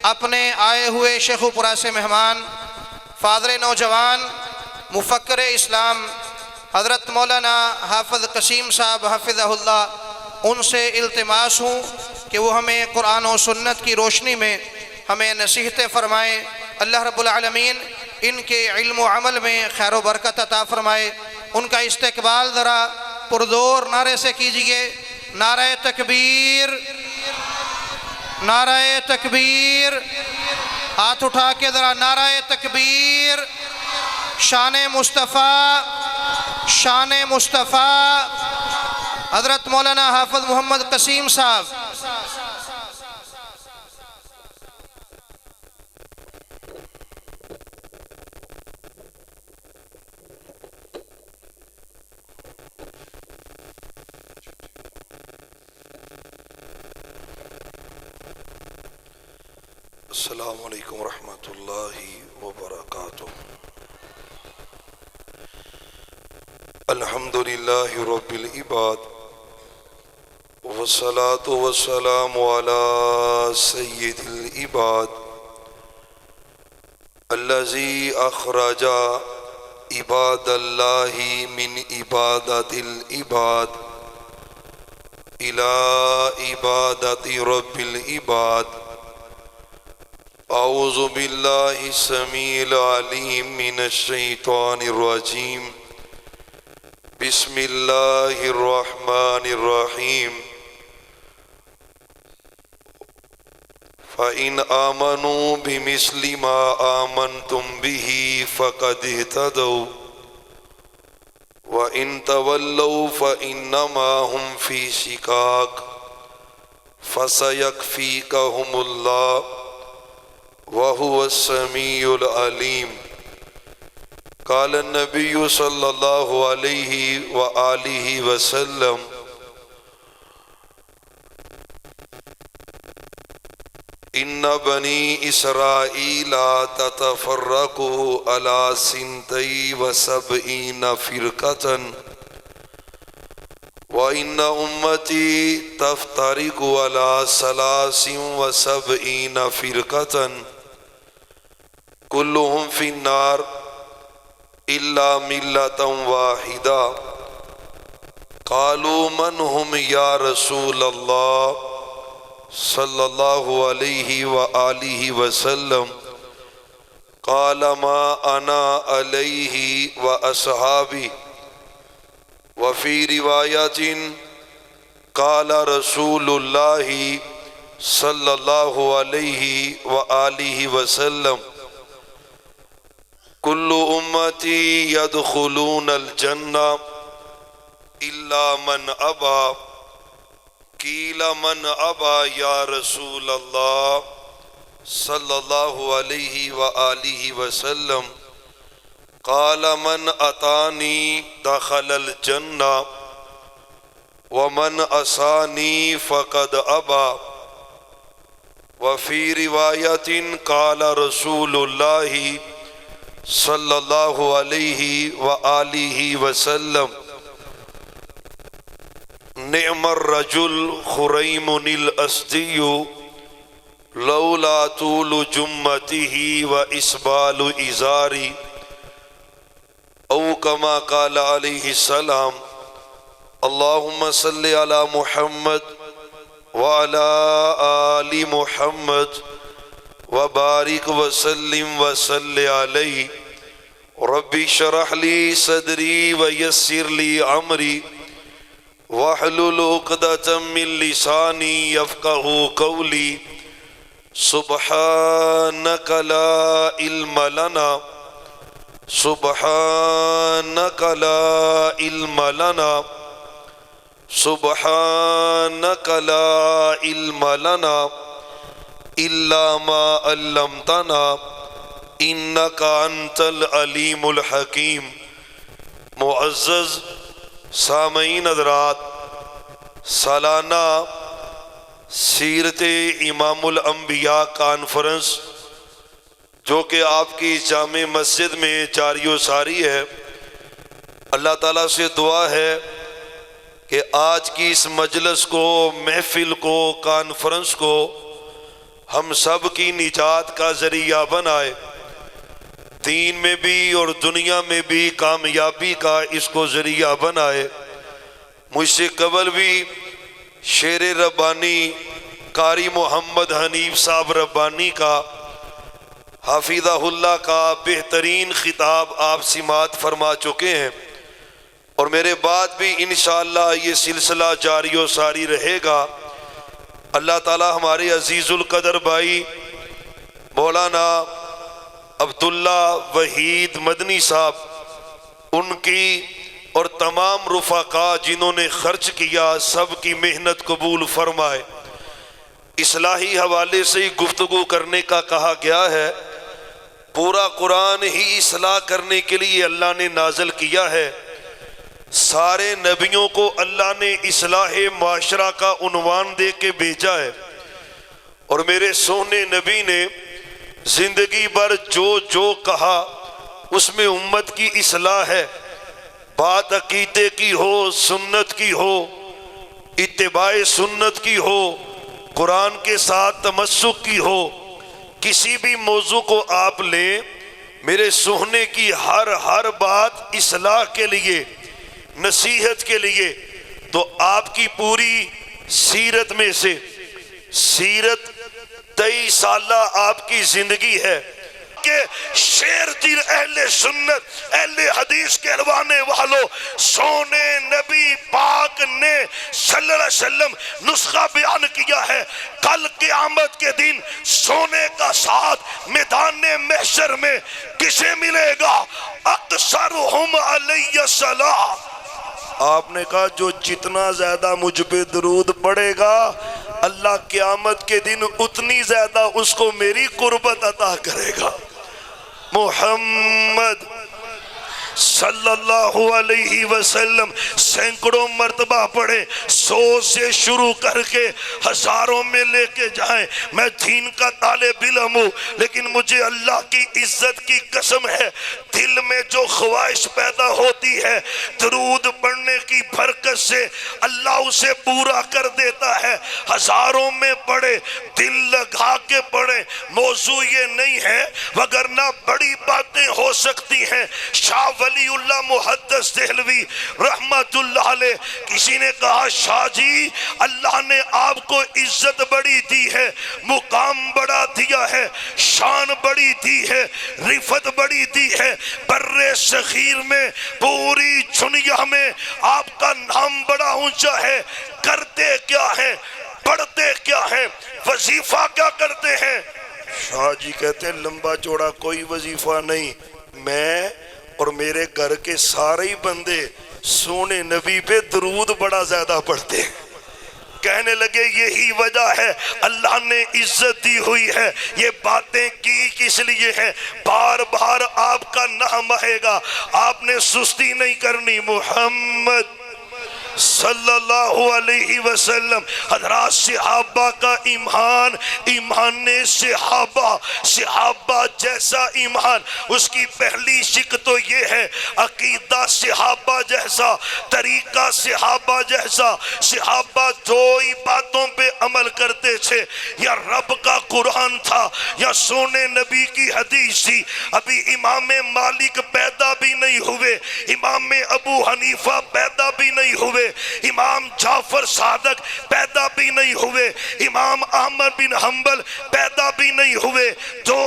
اپنے آئے ہوئے شیخ و پرا سے مہمان فاضل نوجوان مفکر اسلام حضرت مولانا حافظ قسیم صاحب حفظہ اللہ، ان سے التماس ہوں کہ وہ ہمیں قرآن و سنت کی روشنی میں ہمیں نصیحتیں فرمائیں۔ اللہ رب العالمین ان کے علم و عمل میں خیر و برکت عطا فرمائے۔ ان کا استقبال ذرا پردور نعرے سے کیجئے، نعرہ تکبیر، نعرہ تکبیر، ہاتھ اٹھا کے ذرا نعرہ تکبیر۔ شان مصطفیٰ، شان مصطفیٰ، حضرت مولانا حافظ محمد قسیم صاحب۔ السلام علیکم ورحمۃ اللہ وبرکاتہ۔ الحمد للہ رب العباد والصلاة والسلام علی سید العباد الذی اخرج عباد اللہ من عبادت العباد الى عبادت رب العباد۔ اعوذ باللہ السمیع العلیم من الشیطان الرجیم، بسم اللہ الرحمن الرحیم۔ فَإِنْ آمَنُوا بِمِثْلِ مَا آمَنْتُمْ بِهِ فَقَدِ اهْتَدَوْا وَإِنْ تَوَلَّوْا فَإِنَّمَا هُمْ فِي شِقَاقٍ فَسَيَكْفِيكَهُمُ اللَّهُ وَهُوَ السَّمِيعُ الْعَلِيمُ۔ قال النبی صلی اللہ علیہ وآلہ وسلم، ان بنی اسرائیل تتفرقوا علی 72 فرقة وان امتی تفترق علی 73 فرقة كلهم في النار إلا ملة واحدة۔ قالوا من هم يا رسول الله صلى الله عليه وآله وسلم؟ قال ما أنا عليه وأصحابي۔ وفي رواية قال رسول الله صلى الله عليه وآله وسلم کل امتی یدخلون الجنہ الا من ابا۔ قیل من ابا یا رسول اللہ صلی اللہ علیہ وآلہ وسلم؟ قال من اتانی دخل الجنہ ومن عصانی فقد ابا۔ وفی روایت قال رسول اللہ صلی اللہ علیہ وآلہ وسلم، نعم الرجل خریم الاسدی لولا طول جمته واسبال ازاری، او کما قال علیہ السلام۔ اللہم صلی علی محمد وعلی آل محمد وبارک وسلم وصلی علیہ۔ رب اشرح لی صدری ویسر لی امری واحلل عقدۃ من لسانی یفقہوا قولی۔ سبحانک لا علم لنا، سبحانک لا علم لنا، سبحانک لا علم لنا الا ما علمتنا انک انت العلیم الحکیم۔ معزز سامعین حضرات، سالانہ سیرت امام الانبیاء کانفرنس جو کہ آپ کی جامع مسجد میں جاری و ساری ہے، اللہ تعالیٰ سے دعا ہے کہ آج کی اس مجلس کو، محفل کو، کانفرنس کو ہم سب کی نجات کا ذریعہ بنائے، دین میں بھی اور دنیا میں بھی کامیابی کا اس کو ذریعہ بنائے۔ مجھ سے قبل بھی شیر ربانی قاری محمد حنیف صاحب ربانی کا حافظہ اللہ کا بہترین خطاب آپ سماعت فرما چکے ہیں، اور میرے بعد بھی انشاءاللہ یہ سلسلہ جاری و ساری رہے گا۔ اللہ تعالی ہمارے عزیز القدر بھائی مولانا عبداللہ وحید مدنی صاحب، ان کی اور تمام رفقا جنہوں نے خرچ کیا، سب کی محنت قبول فرمائے۔ اصلاحی حوالے سے ہی گفتگو کرنے کا کہا گیا ہے، پورا قرآن ہی اصلاح کرنے کے لیے اللہ نے نازل کیا ہے۔ سارے نبیوں کو اللہ نے اصلاح معاشرہ کا عنوان دے کے بھیجا ہے، اور میرے سونے نبی نے زندگی بھر جو کہا اس میں امت کی اصلاح ہے۔ بات عقیدے کی ہو، سنت کی ہو، اتباع سنت کی ہو، قرآن کے ساتھ تمسک کی ہو، کسی بھی موضوع کو آپ لیں، میرے سونے کی ہر بات اصلاح کے لیے، نصیحت کے لیے۔ تو آپ کی پوری سیرت میں سے، سیرت 23 سالہ آپ کی زندگی ہے کہ شیر تیر اہل سنت اہل حدیث کے کہلوانے والوں، سونے نبی پاک نے صلی اللہ علیہ وسلم نسخہ بیان کیا ہے۔ کل قیامت کے دن سونے کا ساتھ میدان محشر میں کسے ملے گا؟ اکثرہم علی الصلاۃ۔ آپ نے کہا جو جتنا زیادہ مجھ پہ درود پڑے گا، اللہ قیامت کے دن اتنی زیادہ اس کو میری قربت عطا کرے گا۔ محمد صلی اللہ علیہ وسلم سینکڑوں مرتبہ پڑھے، 100 سے شروع کر کے ہزاروں میں لے کے جائیں۔ میں دین کا طالب علم ہوں، لیکن مجھے اللہ کی عزت کی قسم ہے، دل میں جو خواہش پیدا ہوتی ہے درود پڑھنے کی برکت سے اللہ اسے پورا کر دیتا ہے۔ ہزاروں میں پڑھے، دل لگا کے پڑھے۔ موضوع یہ نہیں ہے، وگرنہ بڑی باتیں ہو سکتی ہیں۔ شاہ ولی اللہ محدث دہلوی رحمت اللہ علیہ، کسی نے کہا شاہ جی اللہ نے آپ کو عزت بڑی دی ہے، مقام بڑا دیا ہے، شان بڑی دی ہے، رفت بڑی دی ہے، برِ صغیر میں پوری دنیا میں آپ کا نام بڑا اونچا ہے، کرتے کیا ہیں؟ پڑھتے کیا ہیں؟ وظیفہ کیا کرتے ہیں؟ شاہ جی کہتے ہیں لمبا چوڑا کوئی وظیفہ نہیں، میں اور میرے گھر کے سارے بندے سونے نبی پہ درود بڑا زیادہ پڑھتے ہیں۔ کہنے لگے یہی وجہ ہے اللہ نے عزت دی ہوئی ہے۔ یہ باتیں کی کس لیے ہیں؟ بار بار آپ کا نام آئے گا، آپ نے سستی نہیں کرنی۔ محمد صلی اللہ علیہ وسلم، حضرات صحابہ کا ایمان، ایمان صحابہ، صحابہ جیسا ایمان، اس کی پہلی شک تو یہ ہے عقیدہ صحابہ جیسا، طریقہ صحابہ جیسا۔ صحابہ دو ہی باتوں پہ عمل کرتے تھے، یا رب کا قرآن تھا یا سونے نبی کی حدیث تھی۔ ابھی امام مالک پیدا بھی نہیں ہوئے، امام ابو حنیفہ پیدا بھی نہیں ہوئے، امام جعفر صادق پیدا بھی نہیں ہوئے، امام احمد بن حنبل پیدا بھی نہیں ہوئے۔ دو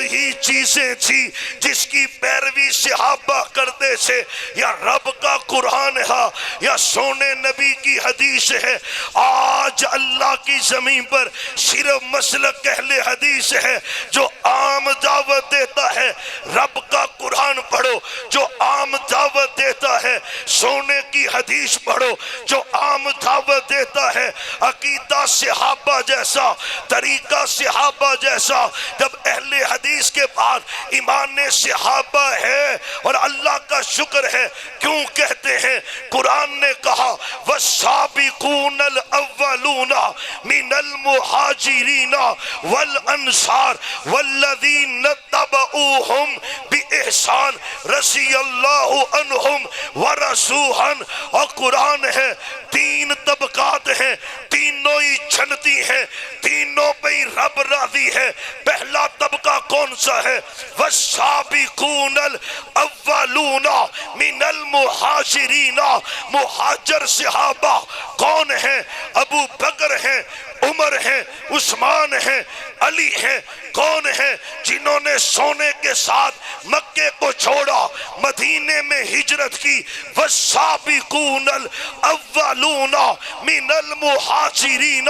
ہی چیزیں تھی جس کی پیروی صحابہ کرتے تھے، یا رب کا قرآن ہے یا سونے نبی کی حدیث ہے۔ آج اللہ کی زمین پر صرف مسلک اہل حدیث ہے جو عام دعوت دیتا ہے رب کا قرآن پڑھو، جو عام دعوت دیتا ہے سونے کی حدیث پڑھو، جو عام دعوت دیتا ہے عقیدہ صحابہ جیسا، طریقہ صحابہ جیسا۔ جب اہل حدیث کے بعد ایمان صحابہ ہے، اور اللہ کا شکر ہے، کیوں کہتے ہیں؟ قرآن نے کہا والسابقون الاولون من المہاجرین والانصار والذین اتبعوہم بإحسان احسان رضی اللہ عنہم ورضوہن، اور قرآن ہے تین طبقات ہیں، تینوں ہی جنتی ہیں، تینوں پہ ہی رب راضی ہے۔ پہلا طبقہ کون سا ہے؟ والسابقون الاولون من المہاجرین، مہاجر صحابہ کون ہیں؟ ابو بکر ہیں، عمر ہیں، عثمان ہیں، علی ہیں۔ کون ہیں؟ جنہوں نے سونے کے ساتھ مکے کو چھوڑا، مدینے میں ہجرت کی۔ والسابقون الاولون من المہاجرین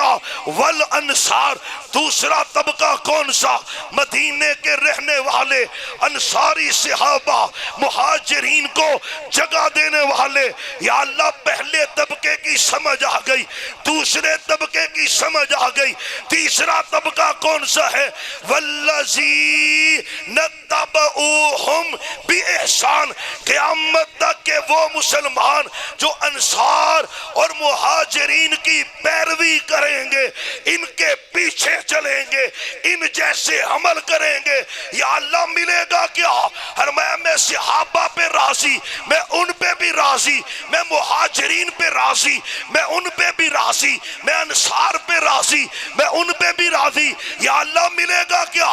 والانصار۔ دوسرا طبقہ کون سا؟ مدینے کے رہنے والے انصاری صحابہ، مہاجرین کو جگہ دینے والے۔ یا اللہ پہلے طبقے کی سمجھ آ گئی، دوسرے طبقے کی سمجھ آ گئی، تیسرا طبقہ کون سا ہے؟ والذین تبعوہم بإحسان، قیامت تک کہ وہ مسلمان جو انصار اور مہاجرین کی پیروی کریں گے، ان کے پیچھے چلیں گے، ان جیسے عمل کریں گے، یا اللہ ملے گا کیا؟ فرمایا میں صحابہ پہ راضی، میں ان پہ بھی راضی، میں مہاجرین پہ راضی، میں ان پہ بھی راضی، میں انصار پہ راضی، میں ان پہ بھی راضی۔ یا اللہ ملے گا کیا؟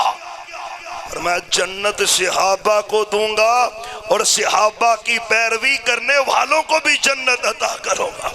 اور میں جنت صحابہ کو دوں گا، اور صحابہ کی پیروی کرنے والوں کو بھی جنت عطا کروں گا۔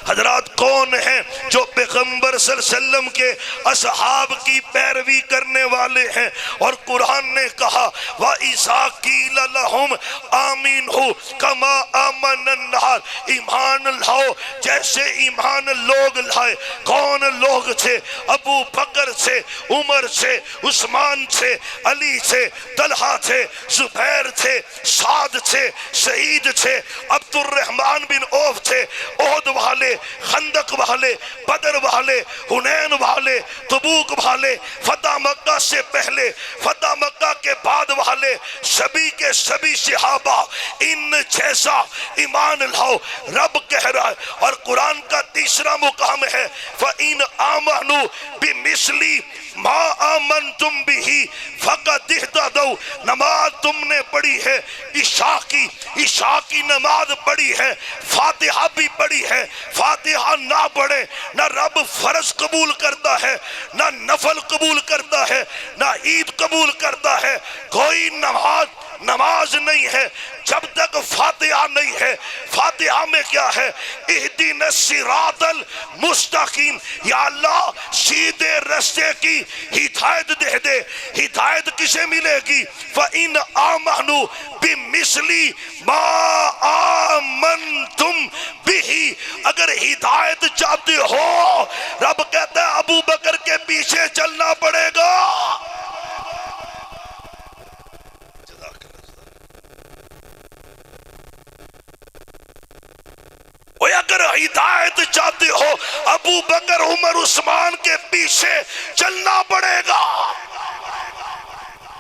حضرات کون ہیں جو پیغمبر صلی اللہ علیہ وسلم کے اصحاب کی پیروی کرنے والے ہیں؟ اور قرآن نے کہا وَإِذَا قِيلَ لَهُمْ آمِنُوا كَمَا آمَنَ النَّاسُ، ایمان لاؤ جیسے ایمان لوگ لائے۔ کون لوگ تھے؟ ابو بکر تھے، عمر تھے، عثمان تھے، علی تھے، طلحہ تھے، زبیر تھے، سعد تھے، سعید تھے، عبد الرحمن بن عوف تھے، احد والے، خندق والے، بدر والے، حنین والے، تبوک والے، فتح مکہ سے پہلے، فتح مکہ کے بعد والے، سبھی کے سبھی صحابہ ان جیسا ایمان لاؤ رب کہہ رہا ہے۔ اور قرآن کا تیسرا مقام ہے فَإِنْ آمَنُوا بِمِثْلِ مَا آمَنْتُمْ بِهِ فَقَدْ اهْتَدَوْا۔ نماز تم نے پڑھی ہے عشاء کی نماز پڑھی ہے، فاتحہ بھی پڑھی ہے، فاتحہ نہ پڑھے نہ رب فرض قبول کرتا ہے، نہ نفل قبول کرتا ہے، نہ عید قبول کرتا ہے۔ کوئی نماز نہیں ہے جب تک فاتحہ نہیں ہے۔ فاتحہ میں کیا ہے؟ اہدنا الصراط المستقیم، یا اللہ سیدھے رستے کی ہدایت دے دے۔ ہدایت کسے ملے گی؟ فَإِنْ آمَنُوا بِمِثْلِ مَا آمَنْتُمْ بِهِ۔ اگر ہدایت چاہتے ہو، رب کہتا ہے ابو بکر کے پیچھے چلنا پڑے گا۔ اگر ہدایت چاہتے ہو ابو بکر عمر عثمان کے پیچھے چلنا پڑے گا۔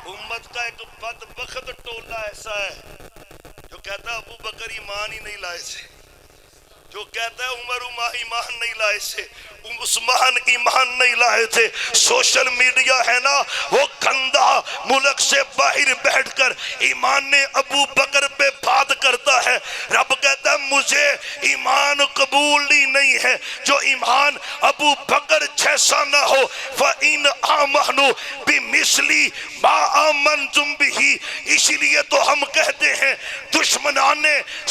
امت کا ایک بدبخت ٹولہ ایسا ہے جو کہتا ہے ابو بکر ایمان ہی نہیں لائے تھے، جو کہتا ہے عمر ایمان نہیں لائے تھے، عثمان ایمان نہیں لائے تھے۔ سوشل میڈیا ہے نا، وہ گندا ملک سے باہر بیٹھ کر ایمان ابو بکر پہ بات کرتا ہے۔ رب کہتا ہے مجھے ایمان قبول ہی نہیں ہے جو ایمان ابو بکر جیسا نہ ہو۔ فَإِنْ آمَنُوا بِمِثْلِ مَا آمَنْتُمْ بِهِ۔ اسی لیے تو ہم کہتے ہیں، دشمنان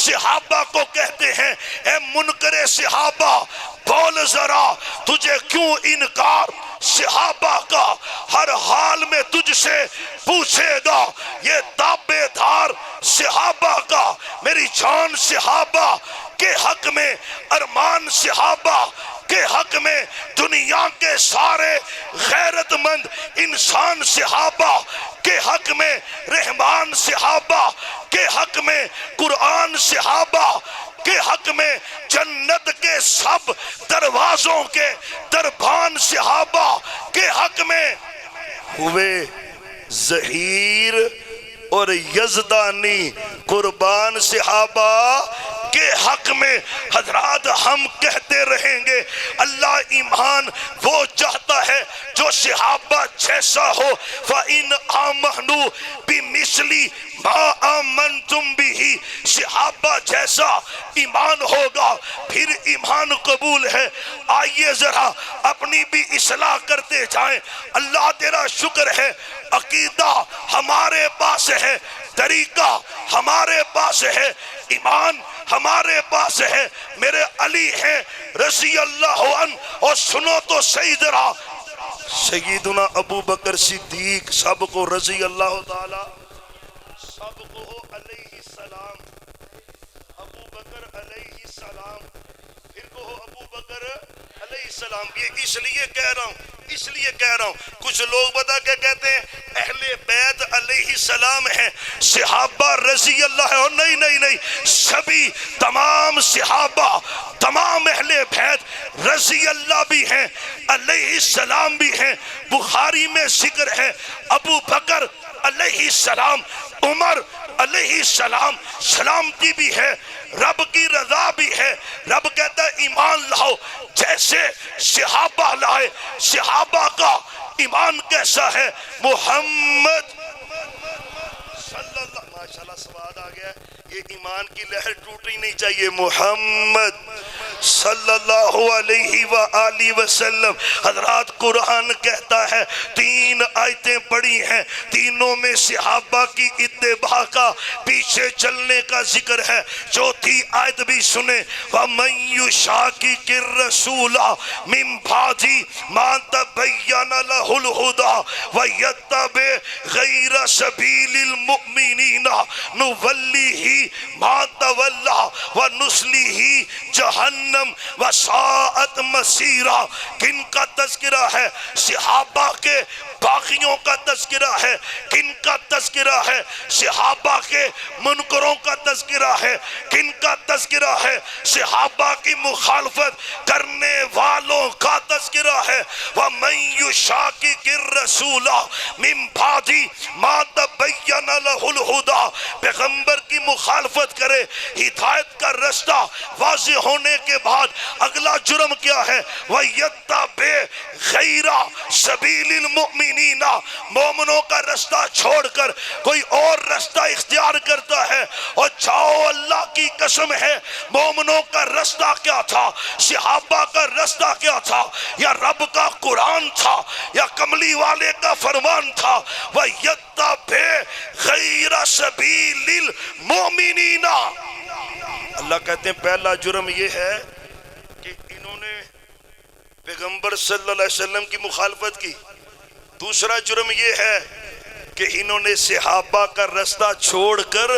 صحابہ کو کہتے ہیں، اے منکر صحابہ بول ذرا تجھے کیوں انکار صحابہ کا؟ ہر حال میں تجھ سے پوچھے گا یہ تابع دار صحابہ کا۔ میری جان صحابہ کے حق میں، ارمان صحابہ کے حق میں، دنیا کے سارے غیرت مند انسان صحابہ کے حق میں، رحمان صحابہ کے حق میں، قرآن صحابہ کے حق میں، جنت کے سب دروازوں کے دربان صحابہ کے حق میں ہوئے ظہیر اور یزدانی قربان صحابہ کے حق میں حضرات ہم کہتے رہیں گے اللہ ایمان وہ چاہتا ہے جو صحابہ جیسا ہو فَإِنْ آمَنُوا بِمِثْلِ مَا آمَنْتُمْ بِهِ صحابہ جیسا ایمان ہوگا پھر ایمان قبول ہے. آئیے ذرا اپنی بھی اصلاح کرتے جائیں. اللہ تیرا شکر ہے عقیدہ ہمارے پاس ہے, طریقہ ہمارے پاس ہے, ایمان ہمارے پاس ہے. میرے علی ہیں رضی اللہ عنہ, اور سنو تو صحیح ذرا سیدنا ابو بکر صدیق سب کو رضی اللہ تعالی سب کو علیہ السلام, ابو بکر علیہ السلام, پھر کو ابو بکر علیہ السلام. یہ اس لیے کہہ رہا ہوں کچھ لوگ بتا کے کہتے ہیں اہل بیت علیہ السلام ہیں, صحابہ رضی اللہ عنہ. نہیں, سبھی تمام صحابہ تمام اہل بیت رضی اللہ بھی ہیں, علیہ السلام بھی ہیں. بخاری میں ذکر ہے ابو بکر علیہ السلام, عمر علیہ السلام, سلامتی بھی ہے, رب کی رضا بھی ہے. رب کہتا ہے ایمان لاؤ جیسے صحابہ لائے. صحابہ کا ایمان کیسا ہے؟ محمد صلی اللہ, ماشاءاللہ سواد آ گیا. یہ ایمان کی لہر ٹوٹنی نہیں چاہیے. محمد صلی اللہ علیہ وآلہ وسلم. حضرات قرآن کہتا ہے 3 آیتیں پڑھی ہیں, تینوں میں صحابہ کی اتباع کا پیچھے چلنے کا ذکر ہے. چوتھی آیت بھی سنیں وَمَن يُشَاقِقِ الرَّسُولَ مِن بَعْدِ مَا تَبَيَّنَ لَهُ الْهُدَى وَيَتَّبِعْ غَيْرَ سَبِيلِ الْمُؤْمِنِينَ نُوَلِّهِ مَا تَوَلَّى وَنُصْلِهِ جہنم وساءت مصیرا. کن کا تذکرہ ہے؟ صحابہ کے باغیوں کا تذکرہ ہے. کن کا تذکرہ ہے؟ صحابہ کے منکروں کا تذکرہ ہے. کن کا تذکرہ ہے؟ صحابہ کی مخالفت کرنے والوں کا تذکرہ ہے. وَمَن يُشَاقِقِ الرَّسُولَ مِن بَعْدِ مَا تَبَيَّنَ لَهُ الْهُدَى, پیغمبر کی مخالفت کرے, ہدایت کا رستہ واضح ہونے کے بعد اگلا جرم کیا ہے؟ وَيَتَّبِعْ غَيْرَ سَبِيلِ الْمُؤْمِنِينَ, مومنوں کا رستہ چھوڑ کر کوئی اور رستہ اختیار کرتا ہے. اور جاؤ اللہ کی قسم ہے مومنوں کا رستہ کیا تھا؟ صحابہ کا رستہ کیا تھا؟ یا رب کا قرآن تھا یا کملی والے کا فرمان تھا؟ وَيَتَّبِعْ غَيْرَ سَبِيلِ الْمُؤْمِنِينَ. اللہ کہتے ہیں پہلا جرم یہ ہے کہ انہوں نے پیغمبر صلی اللہ علیہ وسلم کی مخالفت کی. دوسرا جرم یہ ہے کہ انہوں نے صحابہ کا رستہ چھوڑ کر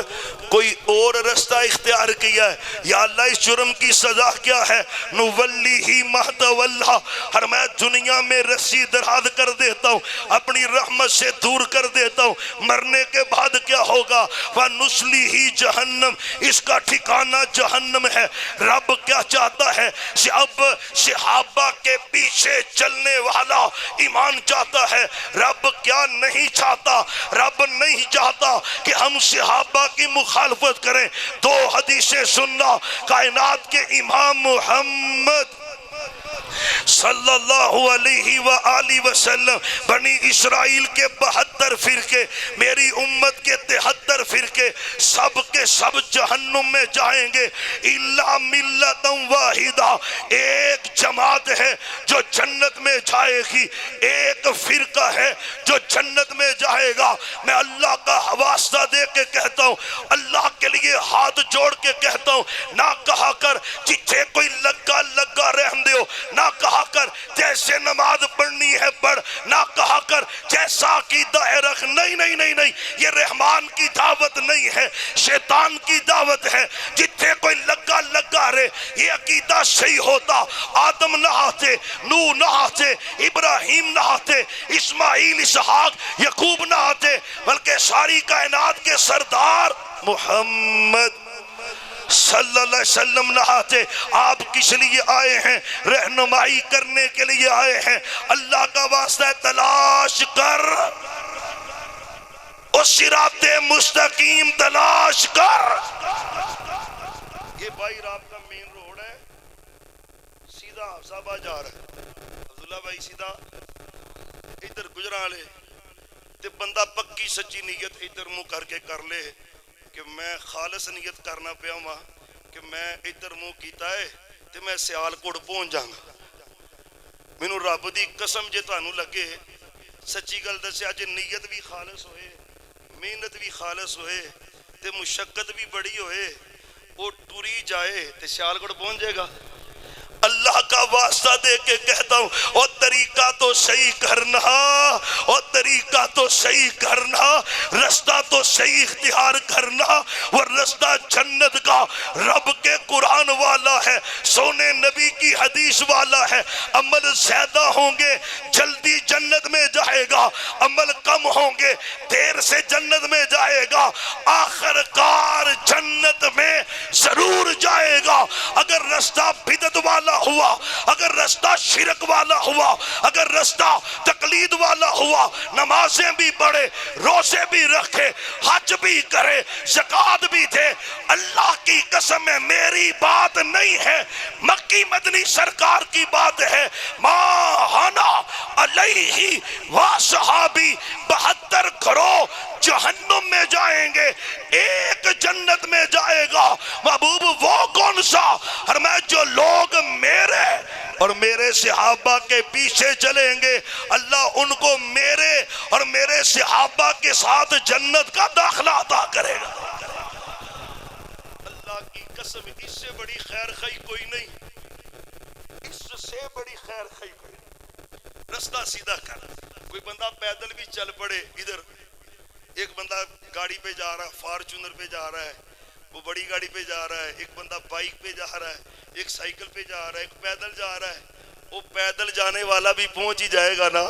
کوئی اور رستہ اختیار کیا ہے. یا اللہ اس جرم کی سزا کیا ہے؟ نُوَلِّهِ مَا تَوَلَّى, ہر میں دنیا میں رسی دراز کر دیتا ہوں, اپنی رحمت سے دور کر دیتا ہوں. مرنے کے بعد کیا ہوگا؟ وَنُصْلِهِ جہنم, اس کا ٹھکانہ جہنم ہے. رب کیا چاہتا ہے؟ اب صحابہ کے پیچھے چلنے والا ایمان چاہتا ہے. رب کیا نہیں چاہتا؟ رب نہیں چاہتا کہ ہم صحابہ کی مخالفت کریں. 2 حدیثیں سننا. کائنات کے امام محمد صلی اللہ علیہ وآلہ وسلم, بنی اسرائیل کے 72 فرقے, میری امت کے 73 فرقے, سب کے سب جہنم میں جائیں گے الا ملت واحدہ. ایک جماعت ہے جو جنت میں جائے گی, ایک فرقہ ہے جو جنت میں جائے گا. میں اللہ کا واسطہ دے کے کہتا ہوں, اللہ کے لیے ہاتھ جوڑ کے کہتا ہوں, نہ کہا کر جتھے کوئی لگا رہن دیو, نہ کہا کر جیسے نماز پڑھنی ہے پڑھ, نہ کہا کر جیسا عقیدہ ہے رکھ. نہیں, یہ رحمان کی دعوت نہیں ہے, شیطان کی دعوت ہے. جتھے کوئی لگا رہے, یہ عقیدہ صحیح ہوتا آدم نہ آتے, نوح نہ آتے, ابراہیم نہ آتے, اسماعیل, اسحاق, یعقوب نہ آتے, بلکہ ساری کائنات کے سردار محمد صلی اللہ علیہ وسلم نہ آتے. آپ کس لیے آئے ہیں؟ رہنمائی کرنے کے لیے آئے ہیں. اللہ کا واسطہ ہے تلاش کر, اور صراط مستقیم تلاش کر. یہ بائی آپ کا مین روڈ ہے, سیدھا حفصہ جا رہا ہے, عبداللہ بھائی سیدھا ادھر گجرا والے تے بندہ پکی سچی نیت ادھر منہ کر کے کر لے کہ میں خالص نیت کرنا پیا وا کہ میں ادھر منہ کیتا ہے تے میں سیالکوٹ پہنچ جاگا. مینوں رب دی قسم جے تانوں لگے سچی گل دسیا, جے نیت بھی خالص ہوئے, محنت بھی خالص ہوئے تے مشقت بھی بڑی ہوئے, وہ ٹری جائے تے سیالکوٹ پہنچ جائے گا. اللہ کا واسطہ دے کے کہتا ہوں, اور طریقہ تو صحیح کرنا, اور طریقہ تو صحیح کرنا, رستہ تو صحیح اختیار کرنا. وہ رستہ جنت کا رب کے قرآن والا ہے, سونے نبی کی حدیث والا ہے. عمل زیادہ ہوں گے جلدی جنت میں جائے گا, عمل کم ہوں گے دیر سے جنت میں جائے گا, آخر کار جنت میں ضرور جائے گا. اگر رستہ بدعت والا ہوا, اگر رستہ شرک والا ہوا, اگر رستہ تقلید والا ہوا, نمازیں بھی پڑھے, روزے بھی رکھے, حج بھی کرے, زکوٰۃ بھی دے, اللہ کی قسم ہے میری بات نہیں ہے, مکی مدنی سرکار کی بات ہے. ما انا علیہ وصحابی 72 گروہ جہنم میں جائیں گے, ایک جنت میں جائے گا. محبوب وہ کون سا؟ فرمایا جو لوگ میرے اور میرے صحابہ کے پیچھے چلیں گے, اللہ ان کو میرے اور میرے صحابہ کے ساتھ جنت کا داخلہ عطا کرے گا. اللہ کی قسم, اس سے بڑی خیر خواہی کوئی نہیں, اس سے بڑی خیر خواہی کوئی نہیں. رستہ سیدھا کر. کوئی بندہ پیدل بھی چل پڑے, ادھر ایک بندہ گاڑی پہ جا رہا ہے, فارچونر پہ جا رہا ہے, وہ بڑی گاڑی پہ جا رہا ہے, ایک بندہ بائک پہ جا رہا ہے, ایک سائیکل پہ جا رہا ہے, ایک پیدل جا رہا ہے. وہ پیدل جانے والا بھی پہنچ ہی جائے گا نا.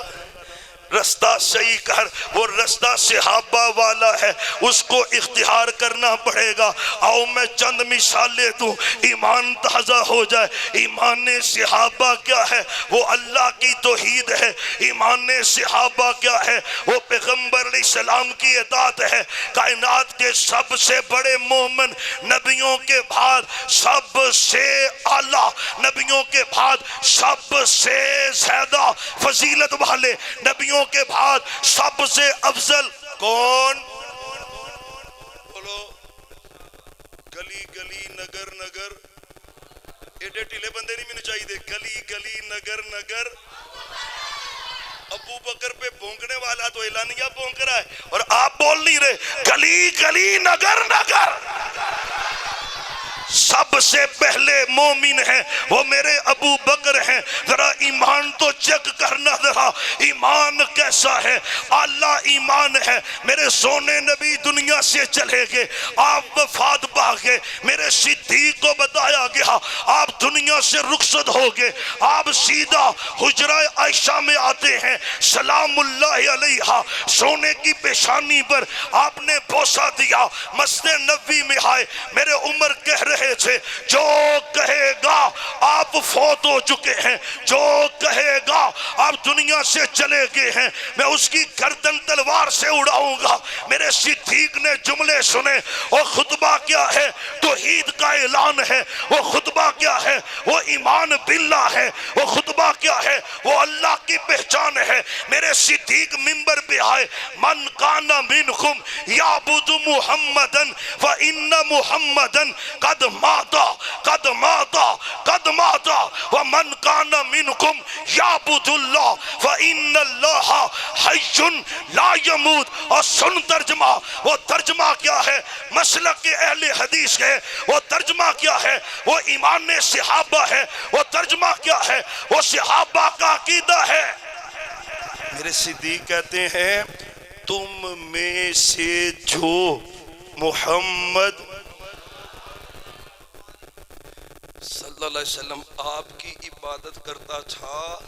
رستہ صحیح کر. وہ رستہ صحابہ والا ہے, اس کو اختیار کرنا پڑے گا. آؤ میں چند مثالیں دوں, ایمان تازہ ہو جائے. ایمان صحابہ کیا ہے؟ وہ اللہ کی توحید ہے. ایمان صحابہ کیا ہے؟ وہ پیغمبر علیہ السلام کی اطاعت ہے. کائنات کے سب سے بڑے مومن, نبیوں کے بعد سب سے اعلیٰ, نبیوں کے بعد سب سے زیادہ فضیلت والے, نبیوں کے بعد سب سے افضل کون؟ بولو. گلی گلی نگر نگر, ایڈے ٹیلے بندے نہیں مجھے چاہیے. گلی گلی نگر نگر, ابو بکر پہ بھونکنے والا تو اعلانیہ بھونک رہا ہے اور آپ بول نہیں رہے. گلی گلی نگر نگر, سب سے پہلے مومن ہیں وہ میرے ابو بکر ہیں. ذرا ایمان تو چیک کرنا, ذرا ایمان کیسا ہے. اللہ ایمان ہے. میرے سونے نبی دنیا سے چلے گئے, آپ وفات پا گئے. میرے صدیق کو بتایا گیا آپ دنیا سے رخصت ہو گئے. آپ سیدھا حجرہ عائشہ میں آتے ہیں, سلام اللہ علیہا, سونے کی پیشانی پر آپ نے بوسہ دیا. مسجد نبوی میں آئے, میرے عمر کہہ رہے تھے جو کہے گا آپ فوت ہو چکے ہیں, جو کہے گا آپ دنیا سے چلے گئے ہیں, میں اس کی گردن تلوار سے اڑاؤں گا. میرے صدیق نے جملے سنے. وہ خطبہ کیا ہے؟ توحید کا اعلان ہے. وہ خطبہ کیا ہے؟ وہ ایمان باللہ ہے. وہ خطبہ کیا ہے؟ وہ اللہ کی پہچان ہے. میرے صدیق منبر پہ آئے, من کان منکم یعبد محمدن فإن محمدن قد ماتا قد ماتا قد ماتا ومن کان منکم یعبد اللہ فإن اللہ حی لا یموت. اور سن ترجمہ. وہ ترجمہ کیا ہے؟ مسلک کے اہل حدیث ہے. وہ ترجمہ کیا ہے؟ وہ ایمان صحابہ ہے. وہ ترجمہ کیا ہے؟ وہ صحابہ کا عقیدہ ہے. میرے صدیق کہتے ہیں تم میں سے جو محمد صلی اللہ علیہ وسلم آپ کی عبادت کرتا تھا,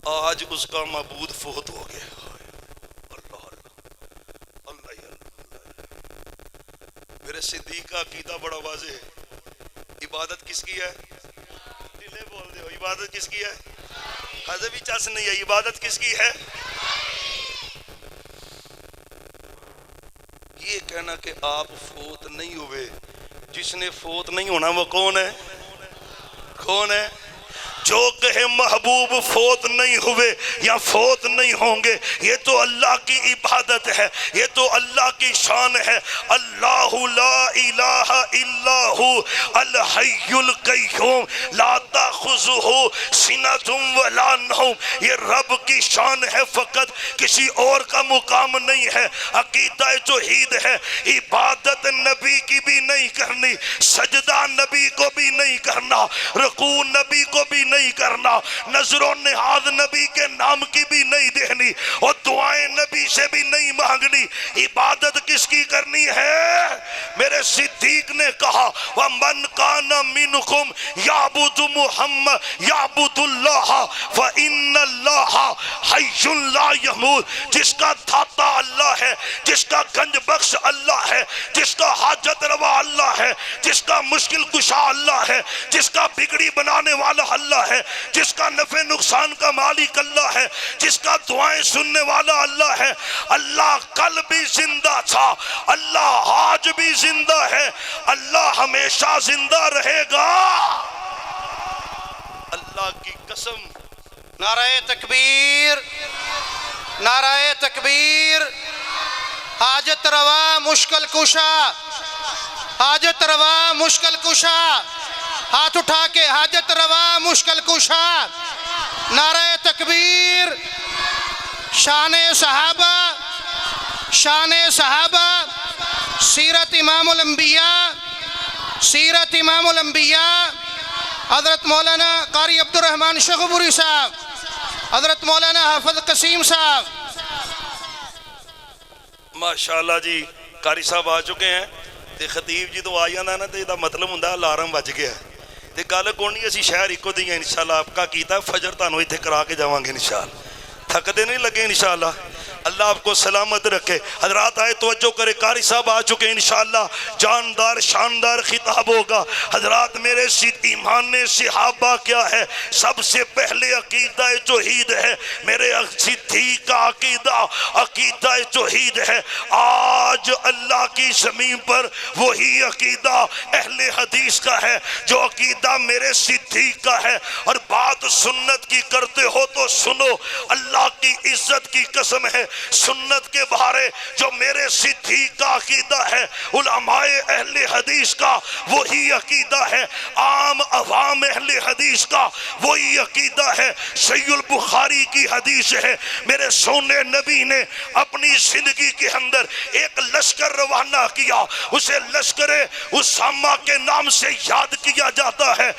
آج اس کا معبود فوت ہو گیا. اللہ اللہ اللہ اللہ. میرے صدیق کا عقیدہ بڑا واضح ہے. عبادت کس کی ہے؟ دلے بول دے ہو. عبادت کس کی ہے؟ حضبی چس نہیں ہے. عبادت کس کی ہے؟ یہ کہنا کہ آپ فوت نہیں ہوئے جس نے فوت نہیں ہونا وہ کون ہے؟ کون ہے؟ جو کہے محبوب فوت نہیں ہوئے یا فوت نہیں ہوں گے، یہ تو اللہ کی عبادت ہے، یہ تو اللہ کی شان ہے۔ اللہ لا الہ الا ہو الحی القیوم لا تاخذہ سنۃ ولا نوم، یہ رب کی شان ہے فقط، کسی اور کا مقام نہیں ہے۔ عقیدہ توحید ہے، عبادت نبی کی بھی نہیں کرنی، سجدہ نبی کو بھی نہیں کرنا، رکوع نبی کو بھی نہیں کرنا، نظر و نہاد نبی کے نام کی بھی نہیں دینی، اور دعائیں نبی سے بھی نہیں مانگنی۔ عبادت کس کی کرنی ہے؟ میرے صدیق نے کہا وَمَنْ كَانَ مِنْكُمْ يَعْبُدُ مُحَمَّدَ يَعْبُدُ اللَّهَ فَإِنَّ اللَّهَ حَيٌّ لَا يَمُوتُ، جس کا داتا اللہ ہے، جس کا گنج بخش اللہ ہے، جس کا حاجت روا اللہ ہے، جس کا مشکل کشا اللہ ہے، جس کا بگڑی بنانے والا اللہ ہے، جس کا نفع نقصان کا مالک اللہ ہے، جس کا دعائیں سننے والا اللہ ہے۔ اللہ کل بھی زندہ تھا، اللہ آج بھی زندہ ہے، اللہ ہمیشہ زندہ رہے گا۔ اللہ کی قسم۔ نعرہ تکبیر، نعرہ تکبیر۔ حاجت روا مشکل کشا، حاجت روا مشکل کشا، ہاتھ اٹھا کے حاجت روا مشکل کشا۔ نعرہ تکبیر۔ شان صحابہ، شان صحابہ، سیرت امام الانبیاء، سیرت امام الانبیاء، حضرت مولانا قاری عبد الرحمن شیخوپوری صاحب، حضرت مولانا حافظ قسیم صاحب۔ ماشاءاللہ جی، قاری صاحب آ چکے ہیں تے خطیب جی تو آ جانا نا تے یہ مطلب ہوندا الارم بج گیا تے گل کوئی نہیں، اسی شہر ایکو دی ہیں انشاءاللہ۔ آپ کا کیتا فجر تانوں ایتھے کرا کے جاواں گے انشاءاللہ، تھکدے نہیں لگے انشاءاللہ۔ اللہ آپ کو سلامت رکھے۔ حضرات آئے توجہ کرے، قاری صاحب آ چکے انشاءاللہ، جاندار شاندار خطاب ہوگا۔ حضرات میرے ایمان صحابہ کیا ہے؟ سب سے پہلے عقیدہ توحید ہے۔ میرے صدیق کا عقیدہ عقیدہ توحید ہے۔ آج اللہ کی زمین پر وہی عقیدہ اہل حدیث کا ہے جو عقیدہ میرے صدیق کا ہے۔ اور بات سنت کی کرتے ہو تو سنو، اللہ کی عزت کی قسم ہے، سنت کے بارے جو میرے صدیق کا عقیدہ ہے، علماء اہل حدیث کا وہی عقیدہ ہے، عام عوام اہل حدیث کا وہی عقیدہ ہے۔ صحیح البخاری کی حدیث ہے، میرے سونے نبی نے اپنی زندگی کے اندر ایک لشکر روانہ کیا، اسے لشکر اسامہ کے نام سے یاد کیا جاتا ہے۔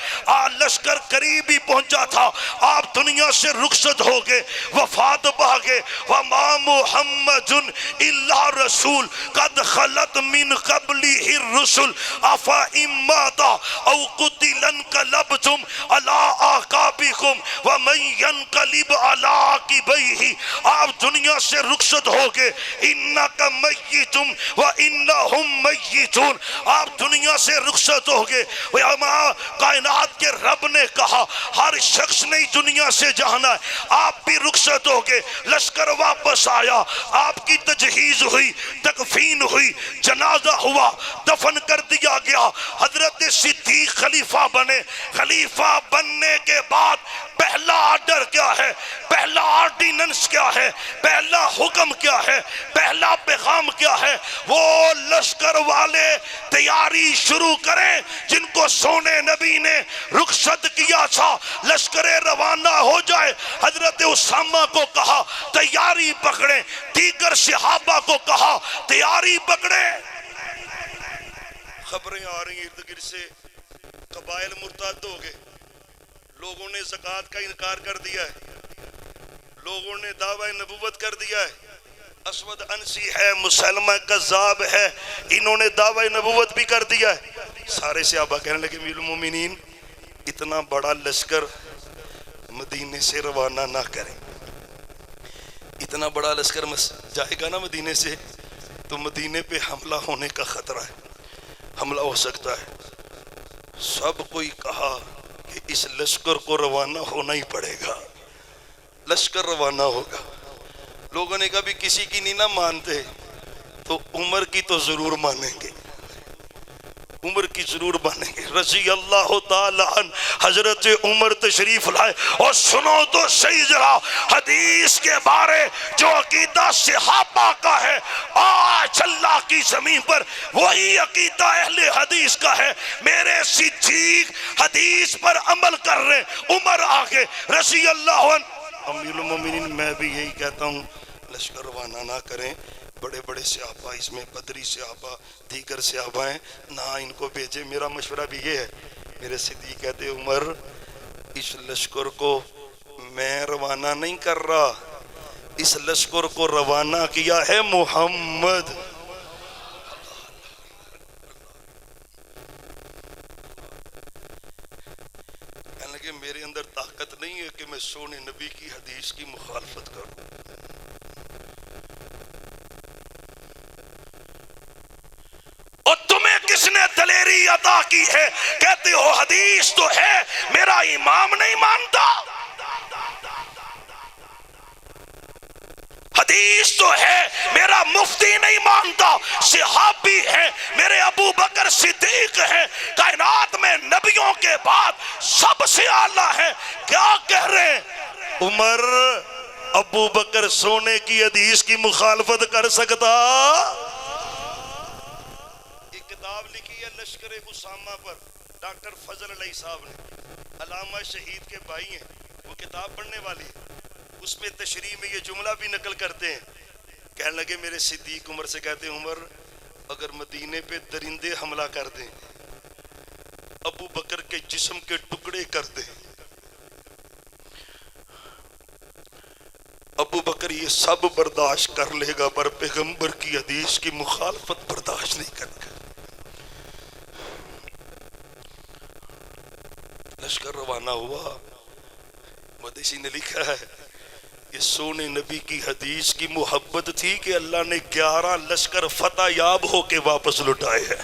لشکر قریب ہی پہنچا تھا، آپ دنیا سے رخصت ہو گئے، وفات پا گئے۔ وَمَا مُحَمَّدٌ إِلَّا رَسُولٌ قَدْ خَلَتْ مِنْ قَبْلِهِ الرُّسُلُ أَفَإِن مَاتَ أَوْ قُتِلَ انقلبتم عَلَىٰ أَعْقَابِكُمْ وَمَن يَنقلب عَلَىٰ عَقِبَيْهِ، آپ دنیا سے رخصت ہو گئے۔ إِنَّكَ مَيِّتٌ وَإِنَّهُمْ مَيِّتُونَ، آپ دنیا سے رخصت ہو گئے۔ کائنات کے رب نے کہا ہر شخص نے دنیا سے جانا ہے، آپ بھی رخصت ہو گئے۔ لشکر واپس آیا، آپ کی تجہیز ہوئی، تکفین ہوئی، جنازہ ہوا، دفن کر دیا گیا۔ حضرت صدیق خلیفہ بنے۔ خلیفہ بننے کے بعد پہلا آرڈر کیا ہے؟ پہلا آرڈیننس کیا ہے؟ پہلا حکم کیا ہے؟ پہلا پیغام کیا ہے؟ وہ لشکر والے تیاری شروع کریں جن کو سونے نبی نے رخصت کیا تھا، لشکر روانہ ہو جائے۔ حضرت اسامہ کو کہا تیاری پکڑیں، دیگر صحابہ کو کہا تیاری پکڑیں۔ خبریں آ رہی ہیں ارد گرد سے، قبائل مرتد ہو گئے، لوگوں نے زکوٰۃ کا انکار کر دیا ہے، لوگوں نے دعوی نبوت کر دیا ہے۔ اسود انسی ہے، مسلمہ کذاب ہے، انہوں نے دعوی نبوت بھی کر دیا ہے۔ سارے صحابہ کہنے لگے امیر المومنین اتنا بڑا لشکر مدینے سے روانہ نہ کریں، اتنا بڑا لشکر جائے گا نا مدینے سے تو مدینے پہ حملہ ہونے کا خطرہ ہے، حملہ ہو سکتا ہے۔ سب کوئی کہا کہ اس لشکر کو روانہ ہونا ہی پڑے گا، لشکر روانہ ہوگا۔ لوگوں نے کبھی کسی کی نہیں نہ مانتے تو عمر کی تو ضرور مانیں گے، عمر کی ضرور بنیں گے۔ رضی اللہ تعالیٰ عنہ حضرت عمر تشریف لائے، اور سنو تو صحیح ذرا حدیث کے بارے جو عقیدہ صحابہ کا ہے، آج اللہ کی زمین پر وہی عقیدہ اہل حدیث کا ہے۔ میرے صدیق حدیث پر عمل کر رہے، عمر آگے رضی اللہ عنہ۔ امیر المومنین میں بھی یہی کہتا ہوں، لشکر روانہ نہ کریں، بڑے بڑے صحابہ اس میں بدری صحابہ دیگر صحابہ ہیں، نہ ان کو بھیجے۔ میرا مشورہ بھی یہ ہے، میرے صدیق کہتے عمر اس لشکر کو میں روانہ نہیں کر رہا، اس لشکر کو روانہ کیا ہے محمد۔ کہنے لگے میرے اندر طاقت نہیں ہے کہ میں سونے نبی کی حدیث کی مخالفت کروں۔ اور تمہیں کس نے دلیری عطا کی ہے؟ کہتے ہو حدیث تو ہے، میرا امام نہیں مانتا، حدیث تو ہے، میرا مفتی نہیں مانتا، صحابی ہیں، میرے ابو بکر صدیق ہیں، کائنات میں نبیوں کے بعد سب سے اعلیٰ ہیں، کیا کہہ رہے ہیں؟ عمر ابو بکر سونے کی حدیث کی مخالفت کر سکتا؟ ایک کتاب لکھی ہے لشکر اسامہ پر، ڈاکٹر فضل علیہ صاحب نے، علامہ شہید کے بھائی ہیں، وہ کتاب پڑھنے والی ہے، اس میں تشریح میں یہ جملہ بھی نقل کرتے ہیں۔ کہنے لگے میرے صدیق عمر سے کہتے ہیں عمر اگر مدینے پہ درندے حملہ کر دیں، ابو بکر کے جسم کے ٹکڑے کر دیں، ابو بکر یہ سب برداشت کر لے گا پر پیغمبر کی حدیث کی مخالفت برداشت نہیں کرے گا۔ لشکر روانہ ہوا، مدیسی نے لکھا ہے کہ سونے نبی کی حدیث کی محبت تھی کہ اللہ نے 11 لشکر فتح یاب ہو کے واپس لٹائے ہیں۔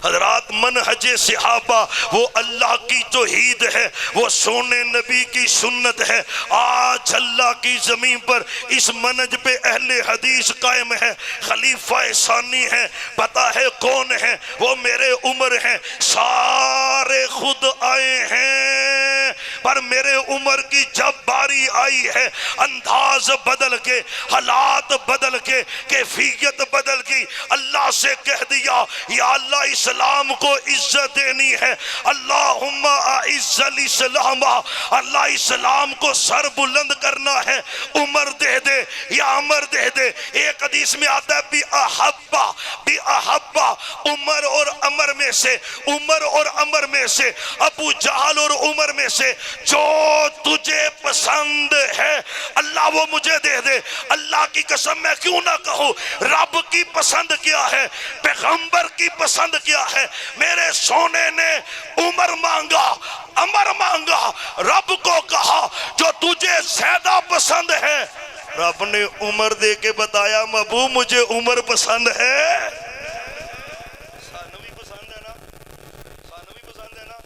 حضرات منہج صحابہ وہ اللہ کی توحید ہے، وہ سونے نبی کی سنت ہے۔ آج اللہ کی زمین پر اس منہج پہ اہل حدیث قائم ہے، خلیفہ ثانی ہے، پتہ ہے کون ہے؟ وہ میرے عمر ہیں، سارے خود آئے ہیں، پر میرے عمر کی جب باری آئی ہے انداز بدل کے، حالات بدل کے، کیفیت بدل گئی، اللہ سے کہہ دیا یا اللہ اسلام کو عزت دینی ہے، اللہم اعز الاسلام، اللہ اسلام کو سر بلند کرنا ہے، عمر دے دے یا عمر دے دے۔ ایک حدیث میں آتا ہے بھی احبا عمر اور عمر میں سے، عمر اور عمر میں سے، ابو جہل اور عمر میں سے جو تجھے پسند ہے اللہ وہ مجھے دے دے۔ اللہ کی قسم میں کیوں نہ کہوں، رب کی پسند کیا ہے، پیغمبر کی پسند کیا ہے؟ میرے سونے نے عمر مانگا، عمر مانگا، رب کو کہا جو تجھے زیادہ پسند ہے، رب نے عمر دے کے بتایا محبوب مجھے عمر پسند ہے۔ ثانوی پسند ہے نا، ثانوی پسند ہے نا،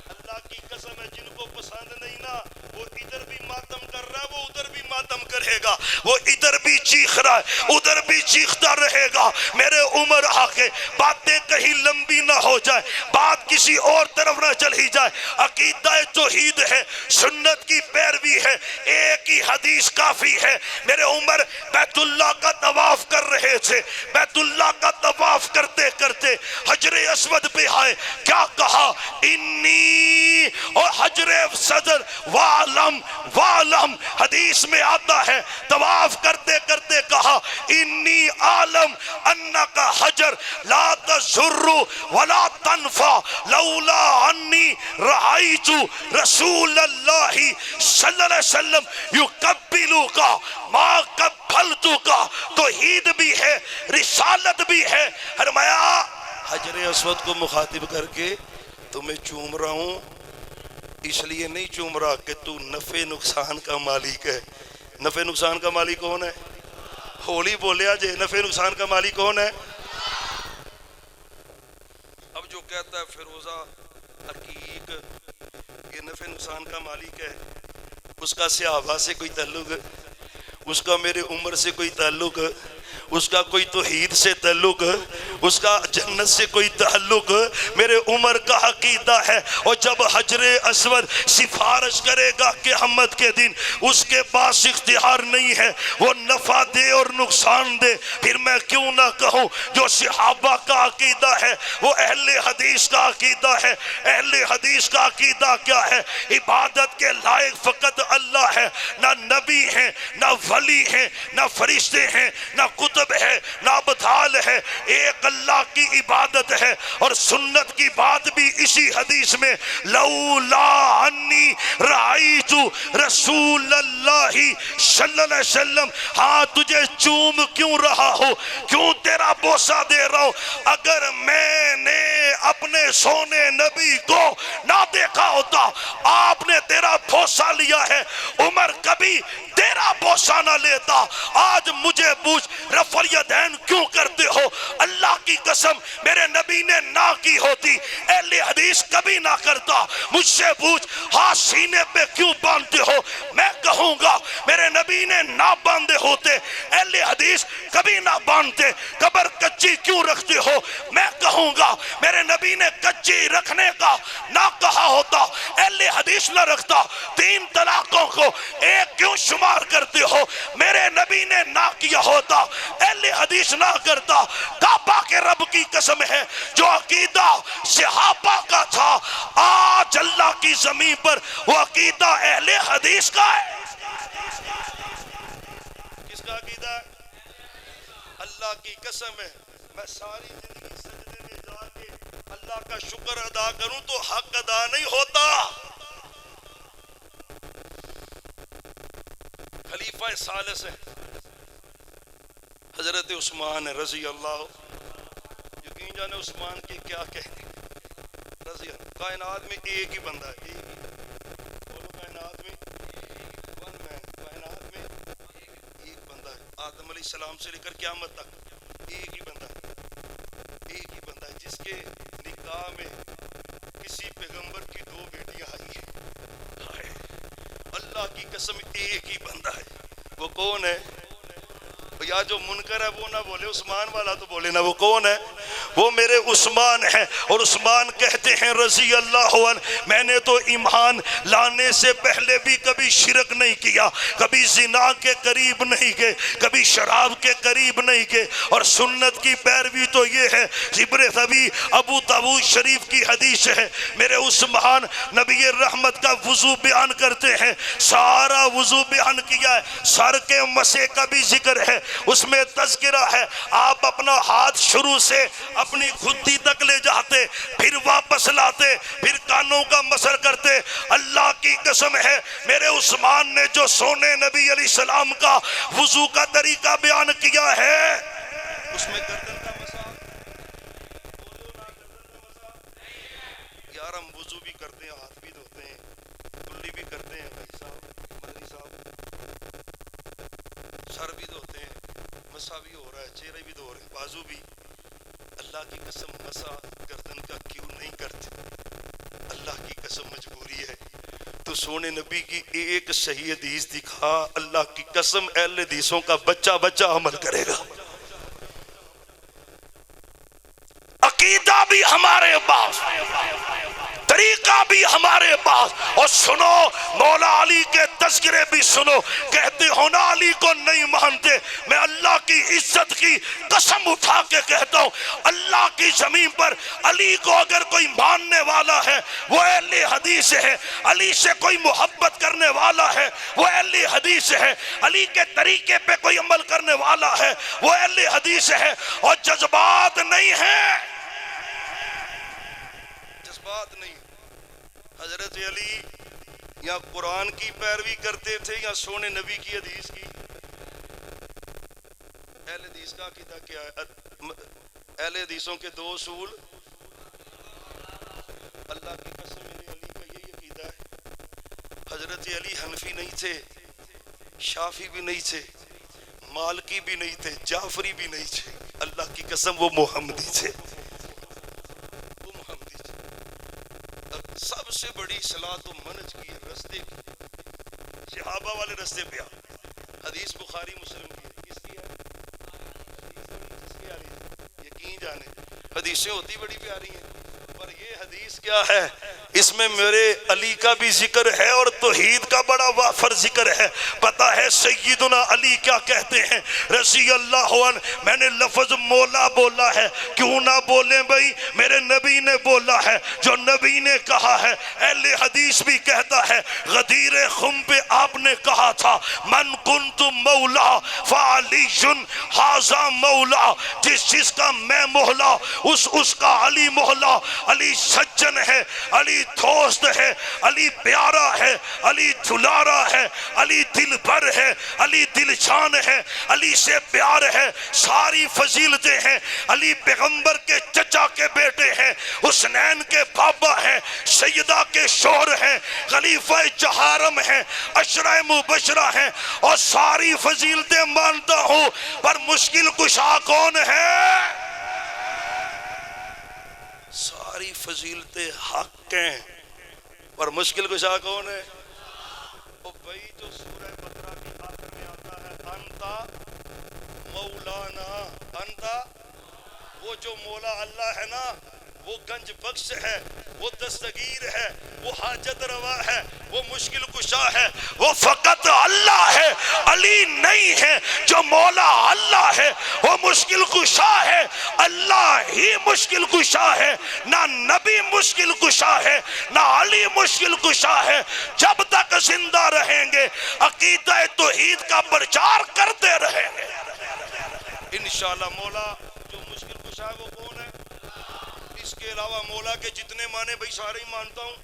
اللہ کی قسم ہے جن کو پسند نہیں نا وہ ادھر بھی ماتم کر رہا ہے، وہ ادھر بھی ماتم کرے گا، وہ ادھر بھی چیخ رہا ہے ادھر بھی چیختا رہے گا۔ میرے عمر آگے باتیں کہیں لمبی نہ ہو جائے، بات کسی اور طرف نہ چلی جائے، عقیدہ توحید ہے، سنت کی پیروی ہے، ایک ہی حدیث کافی ہے۔ میرے عمر بیت اللہ کا طواف کر رہے تھے، بیت اللہ کا طواف کرتے کرتے حجر اسود پہ آئے، کیا کہا؟ انی، اور حجر صدر وعلم وعلم، حدیث میں آتا ہے طواف کرتے کرتے کہا انی عالم انکا حجر لا تضر ولا تنفع لولا انی رأیت رسول اللہ صلی اللہ علیہ وسلم یقبلک ما قبلتک۔ توحید بھی ہے، رسالت بھی ہے۔ فرمایا حجر اسود کو مخاطب کر کے تمہیں چوم رہا ہوں، اس لیے نہیں چوم رہا کہ تو نفع نقصان کا مالک ہے۔ نفع نقصان کا مالک کون ہے؟ ہولی بولیا جے، نفع نقصان کا مالک کون ہے؟ اب جو کہتا ہے فیروزہ عقیق یہ نفع نقصان کا مالک ہے، اس کا صحابہ سے کوئی تعلق، اس کا میرے عمر سے کوئی تعلق، اس کا کوئی توحید سے تعلق، اس کا جنت سے کوئی تعلق میرے عمر کا عقیدہ ہے۔ اور جب حجر اسود سفارش کرے گا قیامت کے دن، اس کے پاس اختیار نہیں ہے وہ نفع دے اور نقصان دے، پھر میں کیوں نہ کہوں جو صحابہ کا عقیدہ ہے وہ اہل حدیث کا عقیدہ ہے۔ اہل حدیث کا عقیدہ کیا ہے؟ عبادت کے لائق فقط اللہ ہے، نہ نبی ہیں، نہ ولی ہیں، نہ فرشتے ہیں، نہ کتب ہے، نہ ابدال ہے، ایک اللہ کی عبادت ہے۔ اور سنت کی بات بھی اسی حدیث میں، لولا انی رأیت رسول اللہ صلی اللہ علیہ وسلم، ہاں تجھے چوم کیوں رہا ہو، کیوں تیرا بوسہ دے رہا ہو، اگر میں نے اپنے سونے نبی کو نہ دیکھا ہوتا، آپ نے تیرا بوسہ لیا ہے، عمر کبھی تیرا بوسہ نہ لیتا۔ آج مجھے پوچھ رفع الیدین کیوں کرتے ہو؟ اللہ کی قسم میرے نبی نے نہ کی ہوتی اہل حدیث کبھی نہ کرتا۔ مجھ سے پوچھ ہاتھ سینے پہ کیوں باندھتے ہو؟ میں کہوں گا میرے نبی نے نہ باندھے ہوتے اہل حدیث کبھی نہ باندھتے۔ قبر کچی کیوں رکھتے ہو؟ میں کہوں گا میرے نبی نے کچی رکھنے کا نہ کہا ہوتا اہل حدیث نہ رکھتا۔ تین طلاقوں کو ایک کیوں شمار کرتے ہو؟ میرے نبی نے نہ کیا ہوتا اہل حدیث نہ کرتا۔ کعبہ کے رب کی قسم ہے جو عقیدہ صحابہ کا تھا، آج اللہ کی زمین پر وہ عقیدہ اہل حدیث کا ہے۔ کس کا عقیدہ ہے؟ اللہ کی قسم ہے میں ساری زندگی سجدے میں جا کے اللہ کا شکر ادا کروں تو حق ادا نہیں ہوتا۔ خلیفہ ثالث ہے حضرت عثمان رضی اللہ، یقین جانے عثمان کی کیا کہنے رضی اللہ۔ کائنات میں ایک ہی بندہ ہے، ایک ہی، بولو کائنات میں ون مین، کائنات میں ایک بندہ ہے، آدم علیہ السلام سے لے کر قیامت تک ایک ہی بندہ ہے، ایک ہی بندہ ہے جس کے نکاح میں کسی پیغمبر کی دو بیٹیاں آئی ہیں۔ اللہ کی قسم ایک ہی بندہ ہے، وہ کون ہے؟ یا جو منکر ہے وہ نہ بولے، عثمان والا تو بولے نا، وہ کون ہے؟ وہ میرے عثمان ہیں۔ اور عثمان کہتے ہیں رضی اللہ عنہ، میں نے تو ایمان لانے سے پہلے بھی کبھی شرک نہیں کیا، کبھی زنا کے قریب نہیں گئے، کبھی شراب کے قریب نہیں گئے، اور سنت کی پیروی تو یہ ہے۔ ابن ابو داؤد شریف کی حدیث ہے، میرے عثمان نبی رحمت کا وضو بیان کرتے ہیں، سارا وضو بیان کیا ہے، سر کے مسے کا بھی ذکر ہے، اس میں تذکرہ ہے، آپ اپنا ہاتھ شروع سے اپنی گھٹی تک لے جاتے، پھر واپس لاتے، پھر کانوں کا مسر کرتے۔ اللہ کی قسم ہے میرے عثمان نے جو سونے نبی علیہ السلام کا وضو کا طریقہ بیان کیا ہے، اس میں گردن کا مسا، یار ہم وضو بھی کرتے ہیں، ہاتھ بھی دھوتے ہیں، کلی بھی کرتے ہیں، بھائی صاحب مدنی صاحب، سر بھی دھوتے ہیں، مسا بھی ہو رہا ہے، چہرے بھی دھو رہے ہیں، بازو بھی۔ اللہ کی قسم مسا گردن کا کیوں نہیں کرتے؟ اللہ کی قسم مجبوری ہے تو سونے نبی کی ایک صحیح حدیث دکھا، اللہ کی قسم اہل حدیثوں کا بچہ بچہ عمل کرے گا۔ عقیدہ بھی ہمارے پاس، طریقہ بھی ہمارے پاس، اور سنو مولا علی کے تذکرے بھی سنو، کہتے ہو نا علی کو نہیں مانتے، میں اللہ کی عزت کی قسم اٹھا کے کہتا ہوں، اللہ کی زمین پر علی کو اگر کوئی ماننے والا ہے وہ اہل حدیث ہے، علی سے کوئی محبت کرنے والا ہے وہ اہل حدیث ہے، علی کے طریقے پہ کوئی عمل کرنے والا ہے وہ اہل حدیث ہے، اور جذبات نہیں ہیں، جذبات نہیں۔ حضرت علی یا قرآن کی پیروی کرتے تھے یا سونے نبی کی حدیث کی؟ اہل حدیث کا عقیدہ کیا ہے؟ اہل حدیثوں کے دو اصول، اللہ کی قسم میرے علی کا یہی عقیدہ ہے۔ حضرت علی حنفی نہیں تھے، شافی بھی نہیں تھے، مالکی بھی نہیں تھے، جعفری بھی نہیں تھے، اللہ کی قسم وہ محمدی تھے، وہ محمدی تھے۔ سب سے بڑی صلاۃ و منج کی رستے کی، صحابہ والے رستے پہ حدیث بخاری مسلم کی ہے، کس کی ہے؟ جانے. حدیثیں ہوتی بڑی پیاری ہیں پر یہ حدیث کیا ہے, اس میں میرے علی کا بھی ذکر ہے اور توحید کا بڑا وافر ذکر ہے. پتا ہے سیدنا علی کیا کہتے ہیں رضی اللہ عنہ, میں نے لفظ مولا بولا ہے, کیوں نہ بولیں بھئی, میرے نبی نے بولا ہے, جو نبی نے کہا ہے. اہل حدیث بھی کہتا ہے غدیر خم پہ آپ نے کہا تھا من کنت مولا فعلی ھذا مولا, جس کا میں مولا اس کا علی مولا. علی سجن ہے, علی دوست ہے, علی پیارا ہے, علی دلارا ہے, علی دل بھر ہے, علی دل جان ہے, علی سے پیار ہے, ساری فضیلتیں ہیں. علی پیغمبر کے چچا کے بیٹے ہیں, حسنین کے بابا ہیں, سیدہ کے شوہر ہیں, خلیفہ چہارم ہیں, عشرہ مبشرہ ہیں, اور ساری فضیلتیں مانتا ہوں, پر مشکل کشا کون ہے؟ ساری فضیلتیں حق ہیں پر مشکل کشا کون ہے؟ او بھائی جو سورہ بقرہ کی آخر میں آتا ہے انتا مولانا, انتا, وہ جو مولا اللہ ہے نا وہ گنج بخش ہے, وہ دستگیر ہے, وہ حاجت روا ہے, وہ مشکل کشا ہے, وہ فقط اللہ ہے, علی نہیں ہے. جو مولا اللہ ہے وہ مشکل کشا ہے, اللہ ہی مشکل کشا ہے, نہ نبی مشکل کشا ہے, نہ علی مشکل کشا ہے. جب تک زندہ رہیں گے عقیدہ توحید کا پرچار کرتے رہیں گے انشاءاللہ. مولا جو مشکل کشا ہے وہ کون ہے؟ اس کے علاوہ مولا کے جتنے معنی بھائی سارے ہی مانتا ہوں.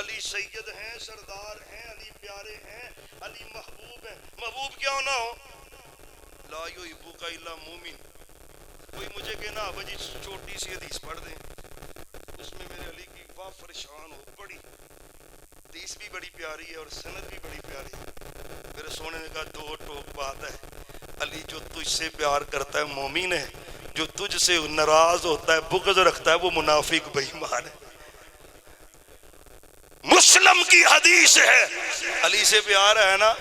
علی سید ہیں, سردار ہیں, علی پیارے ہیں, علی محبوب ہیں. محبوب کیوں نہ ہو؟ لا یحبک الا مومن. کوئی مجھے کہنا ابا جی چھوٹی سی حدیث پڑھ دیں, اس میں میرے علی کی وافر شان ہو, بڑی حدیث بھی بڑی پیاری ہے اور سند بھی بڑی پیاری ہے. میرے سونے نے کہا دو ٹوک بات ہے, علی جو تجھ سے پیار کرتا ہے مومن ہے, جو تجھ سے ناراض ہوتا ہے بغض رکھتا ہے وہ منافق بے ایمان ہے. مسلم کی حدیث ہے, علی سے پیار ہے نا,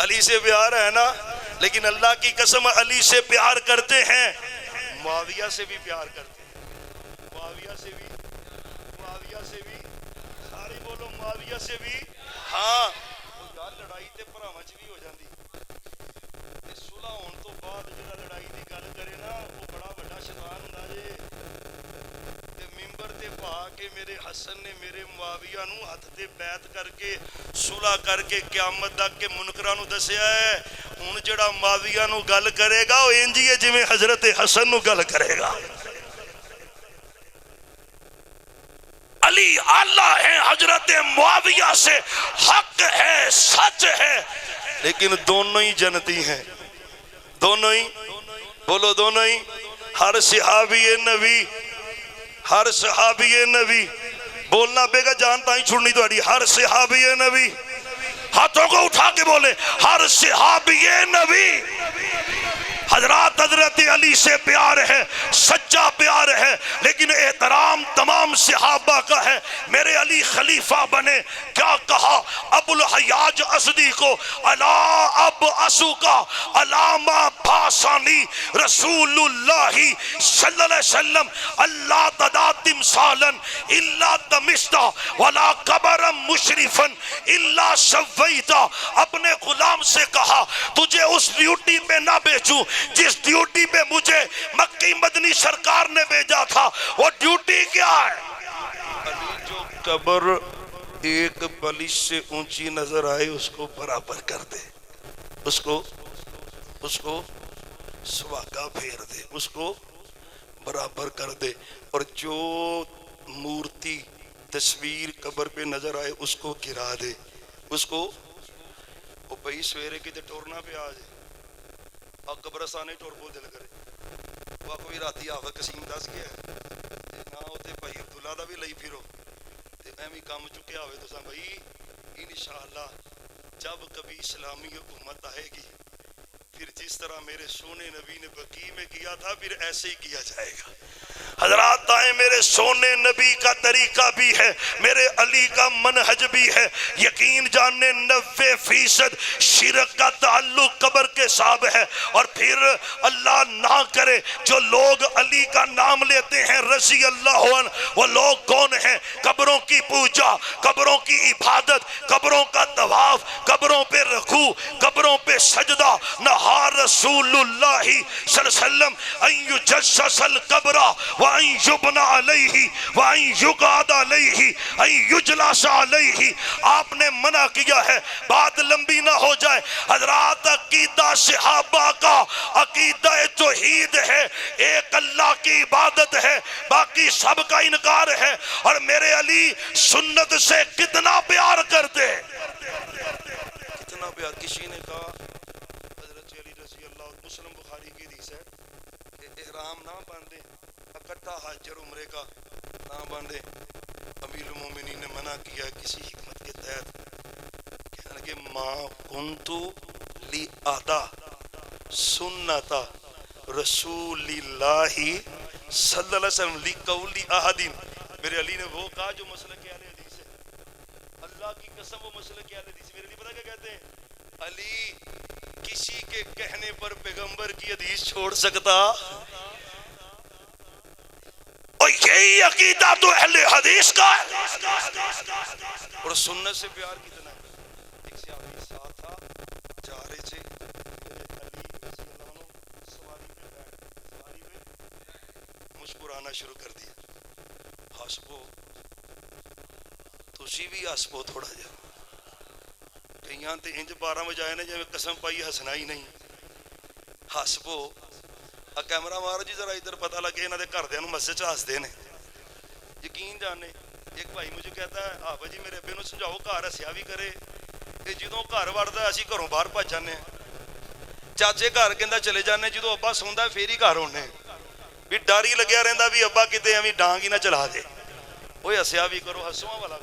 علی سے پیار ہے نا, لیکن اللہ کی قسم علی سے پیار کرتے ہیں, معاویہ سے بھی پیار کرتے ہیں, معاویہ سے بھی, معاویہ سے بھی, سارے بولو معاویہ سے بھی. ہاں یار لڑائی تے بھراواں چ بھی ہو جاندی, صلح ہون تو بعد جڑا لڑائی دی گل کرے نا وہ بڑا بڑا شیطان ہوندا جے. تے منبر تے پا کے میرے حسن نے میرے معاویہ نو ہاتھ تے بیعت کر کے صلح کر کے قیامت تک کے منکراں نو دسیا ہے, ہن جڑا معاویہ نو گل کرے گا او انج ہی ہے جویں حضرت حسن نو گل کرے گا. علی اللہ ہے, حضرت معاویہ سے حق ہے, سچ ہے, لیکن دونوں ہی جنتی ہیں, دونوں ہی, بولو دونوں ہی. ہر صحابی نبی, ہر صحابی نبی, بولنا بے گا جانتا ہی چھوڑنی تو ہر صحابی نبی, ہاتھوں کو اٹھا کے بولے ہر صحابی نبی. حضرات حضرت علی سے پیار ہے, سچا پیار ہے, لیکن احترام تمام صحابہ کا ہے. میرے علی خلیفہ بنے, کیا کہا ابو الحیاج اسدی کو, الا اب اسو کا علامہ باسانی رسول اللہ صلی اللہ علیہ وسلم, اللہ تدا تمثالا الا تمستا ولا قبرا مشرفا الا سویتا. اپنے غلام سے کہا تجھے اس ڈیوٹی پہ نہ بیچوں جس ڈیوٹی پہ مجھے مکی مدنی سرکار نے بھیجا تھا. وہ ڈیوٹی کیا ہے؟ علی جو قبر ایک بلش سے اونچی نظر آئے اس کو برابر کر دے, اس کو سواگا پھیر دے, اس کو برابر کر دے. اور جو مورتی تصویر قبر پہ نظر آئے اس کو گرا دے, اس کو. وہ بھئی سویرے کی تے ٹورنا پہ آ جائے اور قبرستانے ٹور کو دل کرے. وہ کوئی راتی آفا قسیم دس گیا نہ ہوتے بھائی عبداللہ دا بھی لئی پھرو تے ایمی کام چکے آوے تو ساں بھائی انشاءاللہ جب کبھی اسلامی حکومت آئے گی پھر جس طرح میرے سونے نبی نے بقی میں کیا تھا پھر ایسے ہی کیا جائے گا. حضرات آئیں، میرے سونے نبی کا طریقہ بھی ہے، میرے علی کا منہج بھی ہے۔ یقین جاننے 90% شرک کا تعلق قبر کے ساتھ ہے۔ اور پھر اللہ نہ کرے جو لوگ علی کا نام لیتے ہیں رضی اللہ عنہ، وہ لوگ کون ہیں؟ قبروں کی پوجا، قبروں کی عبادت، قبروں کا طواف، قبروں پہ رکوع، قبروں پہ سجدہ۔ نہا رسول اللہ صلی اللہ علیہ وسلم ان یجسس القبر وان یبنى علیہ وان یقعد علیہ ان یجلس علیہ۔ آپ نے منع کیا ہے، بات لمبی نہ ہو جائے حضرات، عقیدہ صحابہ کا عقیدہ توحید ہے، ایک اللہ کی عبادت ہے، باقی سب کا انکار ہے۔ اور میرے علی سنت سے کتنا پیار کرتے ہیں، کتنا پیار۔ کسی نے کہا حضرت علی رضی اللہ، مسلم بخاری کی حدیث ہے کہ احرام نہ باندھے، اکٹھا حج اور عمرے کا نہ باندھے۔ امیر المومنین نے منع کیا کسی حکمت کے تحت، کہنے کہ ما کنتو لی ادا سنت رسول اللہ صلی اللہ علیہ وسلم لی قول احد۔ میرے علی نے وہ کہا جو مسلک اہل حدیث ہے، اللہ کی قسم وہ مسلک اہل حدیث۔ میرے علی پتہ کیا کہتے ہیں؟ علی کسی کے کہنے پر پیغمبر کی حدیث چھوڑ سکتا؟ اور یہی عقیدہ تو اہل حدیث کا ہے۔ اور سنت سے پیار کتنا ہے۔ ایک صحابی ساتھ تھا، جا رہے تھے، علی رضی اللہ عنہ سواری پہ بیٹھ، سواری پہ مسکرانا شروع کر دیا۔ ہسبو، تسی بھی ہسبو تھوڑا جا، کئیاں تے انج 12 بجائے نے جب قسم پائی ہسنا ہی نہیں۔ ہسبو، کیمرہ مارو جی ذرا ادھر، پتہ لگے انہاں دے گھر دیاں نوں مسجد چ ہسدے نے۔ یقین جانے ایک بھائی مجھے کہتا ہے آبا جی میرے ابے نوں سمجھاؤ گھر ہسیا بھی کرے، تے جدوں گھر وڑدا اسی گھروں باہر بھج جانے۔ چاچے گھر کہندا چلے جانے، جدوں ابا سوندا پھر ہی گھر ہونے، بھی ڈر ہی لگیا رہندا بھی ابا کتے ایویں ڈانگ ہی نہ چلا دے۔ اوے ہسیا بھی کرو، ہسواں والا۔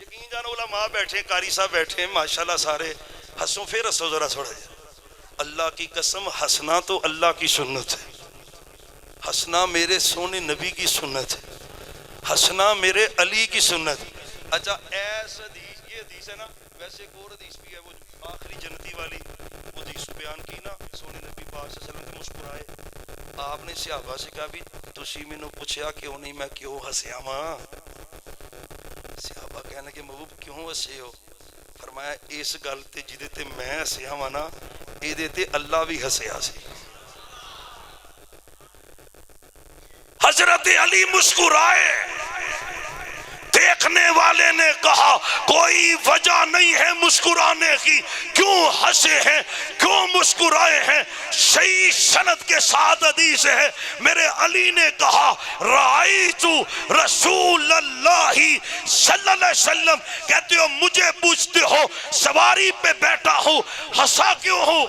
یقین جانو علماء بیٹھے، قاری صاحب بیٹھے ماشاءاللہ سارے، ہسو پھر ہسو ذرا تھوڑا جا۔ اللہ کی قسم ہنسنا تو اللہ کی سنت ہے، ہنسنا میرے سونے نبی کی سنت ہے، ہنسنا میرے علی کی سنت۔ اچھا ایس حدیث، یہ حدیث ہے نا، ویسے ایک اور حدیث بھی ہے وہ آخری جنتی والی، وہ حدیث بیان کی نا، سونے نبی پاک صلی اللہ علیہ وسلم کے مسکرائے۔ آپ نے صحابہ سے کہا بھی تسی مینوں پوچھیا کیوں نہیں، میں کیوں ہسیا واں؟ صحابہ کہنے کہ محبوب کیوں ہسے ہو؟ فرمایا اس گل تے جدے تے میں ہسیا واں نا، ایدے تے اللہ بھی ہسیا سی۔ حضرت علی مسکرائے، دیکھنے والے نے کہا کوئی وجہ نہیں ہے مسکرانے کی، کیوں ہنسے ہیں، کیوں مسکرائے ہیں؟ صحیح سند کے ساتھ حدیث ہے، میرے علی نے کہا رأیت رسول اللہ صلی اللہ علیہ وسلم، کہتے ہو مجھے پوچھتے ہو سواری پہ بیٹھا ہوں ہنسا کیوں ہوں؟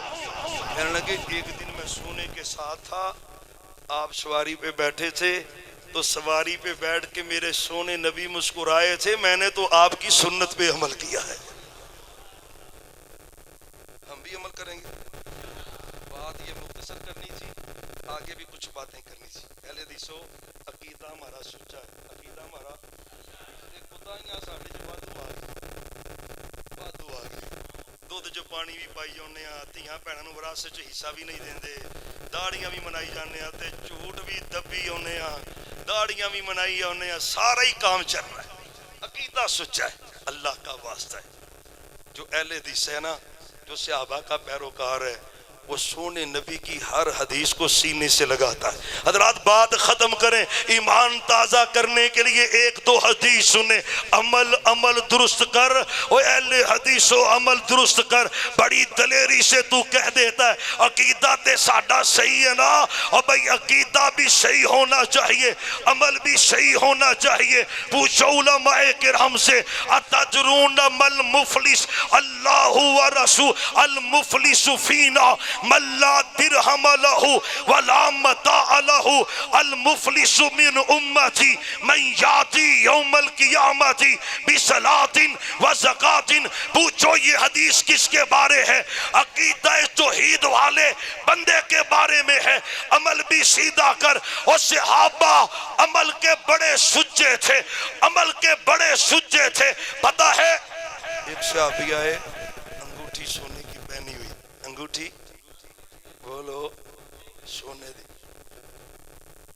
کہنے لگے ایک دن میں سونے کے ساتھ تھا، آپ سواری پہ بیٹھے تھے، تو سواری پہ بیٹھ کے میرے سونے نبی مسکرائے تھے، میں نے تو آپ کی سنت پہ عمل کیا ہے۔ ہم بھی عمل کریں گے۔ بات یہ مختصر کرنی تھی، آگے بھی کچھ باتیں کرنی تھی۔ اہل حدیثو عقیدہ ہمارا سچا ہے، عقیدہ ہمارا خدائیاں ساڈے چ وادو آ گئی، دودھ جو پانی بھی پائی جانے آ، دھیاں بھیناں نوں وراثت چ حصہ بھی نہیں دیندے، داڑیاں بھی منائی جانے آ تے جھوٹ بھی دبی آنے آ، داڑیاں بھی منائی آنے آ، سارا ہی کام چل رہا ہے۔ عقیدہ سچا ہے، اللہ کا واسطہ ہے۔ جو اہل حدیث ہے نا، جو صحابہ کا پیروکار ہے، وہ سونے نبی کی ہر حدیث کو سینے سے لگاتا ہے۔ حضرات بات ختم کریں، ایمان تازہ کرنے کے لیے ایک دو حدیث سنیں۔ عمل درست کر، او اہل حدیثو عمل درست کر۔ بڑی دلیری سے تو کہہ دیتا ہے عقیدہ تے ساڈا صحیح ہے نا، اور بھئی عقیدہ بھی صحیح ہونا چاہیے، عمل بھی صحیح ہونا چاہیے۔ پوچھو علماء کرام سے اتدرون مل مفلس، اللہ و رسول المفلس فینا من لا درہم لہو ولا متاع فعلہ المفلس من امتی من یاتی یوم القیامت بصلاۃ و زکات. پوچھو یہ حدیث کس کے بارے ہے؟ عقیدہ توحید والے بندے کے بارے میں ہے. عمل بھی سیدھا کر. اور صحابہ عمل کے بڑے سچے تھے، عمل کے بڑے سچے تھے. پتہ ہے ایک صحابی آئے، انگوٹھی سونے کی پہنی ہوئی، انگوٹھی بولو سونے دی.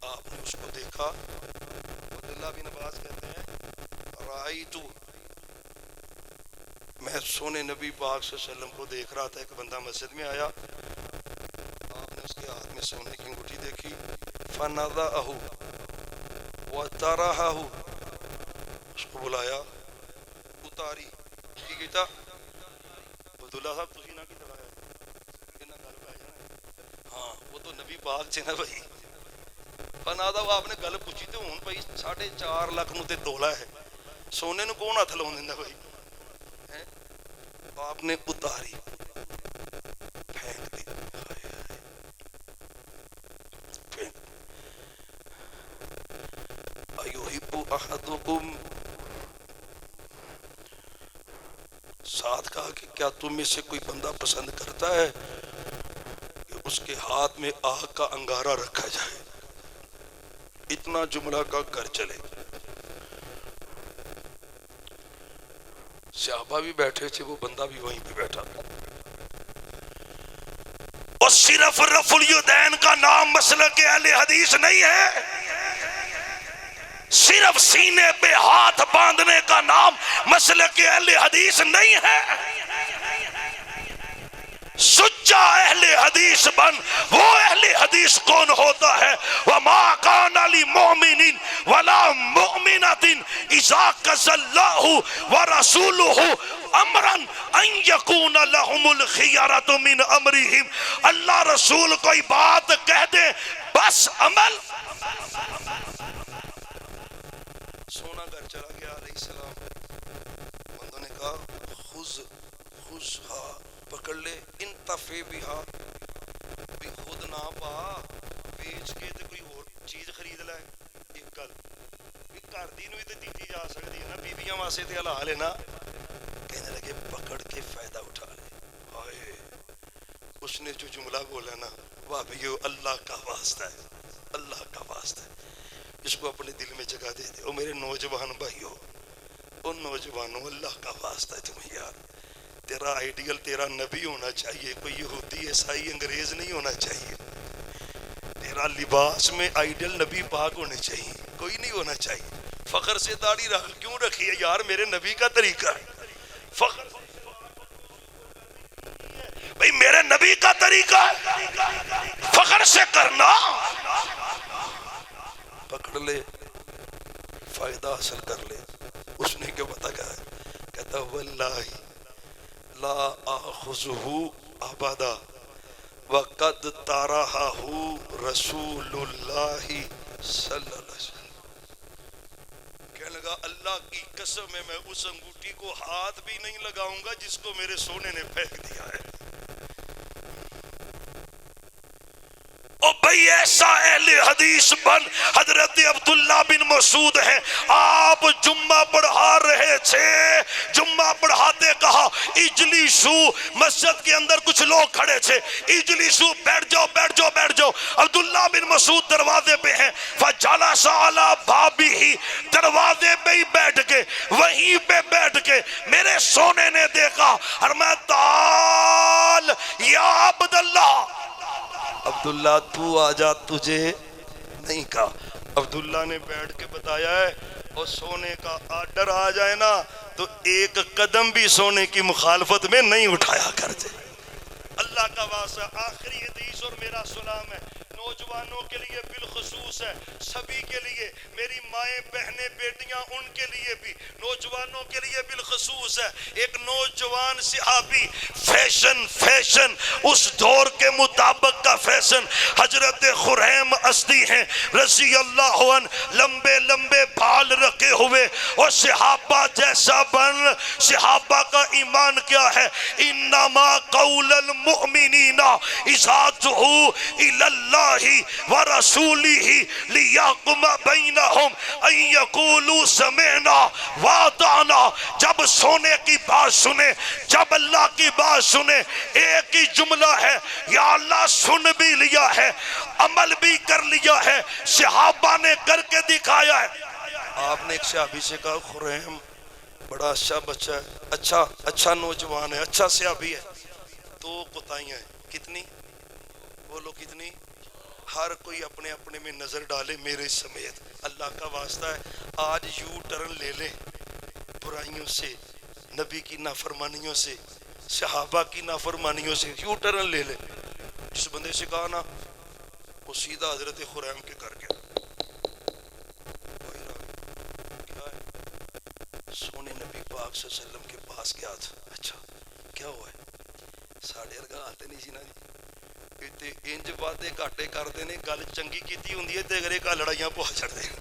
آپ نے اس کو دیکھا. عبداللہ بن عباس کہتے ہیں رأیتو، میں سونے نبی پاک صلی اللہ علیہ وسلم کو دیکھ رہا تھا. ایک بندہ مسجد میں آیا، آپ نے اس کے ہاتھ میں سونے کی انگوٹھی دیکھی. فنضعہ وطرحہ، اس کو بلایا، اتاری. کی کیتا عبداللہ صاحب تسی نہ کی طرح ہے نہ گل پہ جانا. ہاں وہ تو نبی پاک سے نہ بھائی. فنادا آپ نے گل پوچھی تو ہوں بھائی 4.5 لاکھ نو تے تولا ہے، سونے نو کون ہاتھ لاؤں دیندا بھائی. آپ نے اتاری پھینک دی. ایحب احدکم، ساتھ کہا کہ کیا تم میں سے کوئی بندہ پسند کرتا ہے کہ اس کے ہاتھ میں آگ کا انگارہ رکھا جائے. اتنا جملہ کا کر چلے. صحابہ بھی بیٹھے تھے، وہ بندہ بھی وہیں پہ بیٹھا. اور صرف رفع الیدین کا نام مسلک اہل حدیث نہیں ہے، صرف سینے پہ ہاتھ باندھنے کا نام مسلک اہل حدیث نہیں ہے. سچا اہل حدیث بن. وہ اہل حدیث کون ہوتا ہے؟ وَمَا كَانَ لِمُؤْمِنٍ وَلَا مُؤْمِنَةٍ إِذَا قَضَى اللَّهُ وَرَسُولُهُ أَمْرًا أَن يَكُونَ لَهُمُ الْخِيَرَةُ مِنْ أَمْرِهِمْ. اللہ رسول کوئی بات کہہ دے بس عمل. سونا گھر چلا گیا علیہ السلام. بندوں نے کہا خذھا، پکڑ لے. انتفع بہا، بھی خود نہ پا، بیچ کے تے کوئی اور چیز خرید لے. ایک گل بھی گھر دی نو تے دیتی جا سکتی ہے نا، بیویاں واسطے تے حلال ہے نا. کہنے لگے پکڑ کے فائدہ اٹھا لے. ہائے اس نے جو جملہ بولا نا، بھائیو اللہ کا واسطہ ہے، اللہ کا واسطہ ہے. اس کو اپنے دل میں جگہ دے دے. او میرے نوجوان بھائیو، او نوجوانوں، اللہ کا واسطہ ہے تمہیں یار. تیرا آئیڈیل تیرا نبی ہونا چاہیے، کوئی یہودی عیسائی انگریز نہیں ہونا چاہیے. تیرا لباس میں آئیڈیل نبی پاک ہونے چاہیے، کوئی نہیں ہونا چاہیے. فخر سے داڑھی رکھ کیوں رکھی ہے یار؟ میرے نبی کا طریقہ ہے. فخر بھئی میرے نبی کا طریقہ ہے، فخر سے کرنا. پکڑ لے، فائدہ حاصل کر لے. اس نے کیا پتا کہا ہے؟ کہتا واللہ لا آخذہ ابدا وقد طرحہ رسول اللہ صلی اللہ علیہ وسلم. کہنے لگا اللہ کی قسم ہے میں اس انگوٹھی کو ہاتھ بھی نہیں لگاؤں گا جس کو میرے سونے نے پھینک دیا ہے. او بھئی ایسا اہل حدیث بن. حضرت عبداللہ بن مسعود ہیں، آپ جمعہ پڑھا رہے تھے. جمعہ پڑھاتے کہا اجلسو، مسجد کے اندر کچھ لوگ کھڑے تھے. اجلسو، بیٹھ جاؤ بیٹھ جاؤ بیٹھ جاؤ. عبداللہ بن مسعود دروازے پہ ہیں. فجلس علی بابہ، دروازے پہ ہی بیٹھ کے، وہیں پہ بیٹھ کے میرے سونے نے دیکھا اور میں تعال یا عبداللہ، عبداللہ تو آجا، تجھے نہیں کہا. عبداللہ نے بیٹھ کے بتایا ہے. اور سونے کا آرڈر آ جائے نا تو ایک قدم بھی سونے کی مخالفت میں نہیں اٹھایا کرتے. اللہ کا واسطہ. آخری حدیث اور میرا سلام ہے، نوجوانوں کے لیے بالخصوص ہے، سبھی کے لیے. میری مائیں مائیں بہنیں بیٹیاں ان کے لیے بھی، نوجوانوں کے لیے بالخصوص ہے. ایک نوجوان صحابی فیشن اس دور کے مطابق کا فیشن، حضرت خریم اسدی ہیں رضی اللہ عنہ، لمبے لمبے بال رکھے ہوئے اور صحابہ جیسا بن. صحابہ کا ایمان کیا ہے؟ انما قول المؤمنین اذا دعوا الی اللہ ورسولہ لیحکم بینہم ان یقولوا سمعنا واطعنا. جب سونے کی بات سنے، جب اللہ کی بات سنے، ایک ہی جملہ ہے، یا اللہ سن بھی لیا ہے، عمل بھی کر لیا ہے. صحابہ نے کر کے دکھایا ہے. آپ نے ایک صحابی سے کہا خریم بڑا اچھا بچہ ہے، اچھا نوجوان ہے، اچھا صحابی ہے. دو کوتاہیاں ہیں. کتنی؟ بولو کتنی؟ ہر کوئی اپنے اپنے میں نظر ڈالے میرے سمیت. اللہ کا واسطہ ہے آج یو ٹرن لے لیں برائیوں سے، نبی کی نافرمانیوں سے، صحابہ کی نافرمانیوں سے. یو ٹرن لے لیں. جس بندے سے کہا نا وہ سیدھا حضرت خریم کے کر کے سونے نبی پاک صلی اللہ علیہ وسلم کے پاس گیا تھا. اچھا کیا ہوا ہے؟ ساڑھے ارگا آتے نہیں سی نا جی، انج وعدے گھاٹے کرتے نے، گل چنگی کیتی ہوندی ہے تے اگر ایک لڑائیاں پوا چھڑتے ہیں.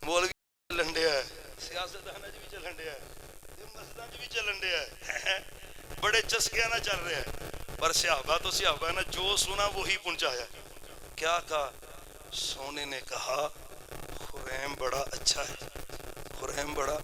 مولوی چلن ڈیا ہے، سیاستدان وچ بھی چلن ڈیا ہے، مسجداں وچ بھی چلن ڈیا ہے، بڑے چسکیاں نہ چل رہا ہے. پر صحابہ تو صحابہ ہے نا، جو سنا وہی پہنچایا. کیا کہا؟ سونے نے کہا خریم بڑا اچھا ہے، خریم بڑا.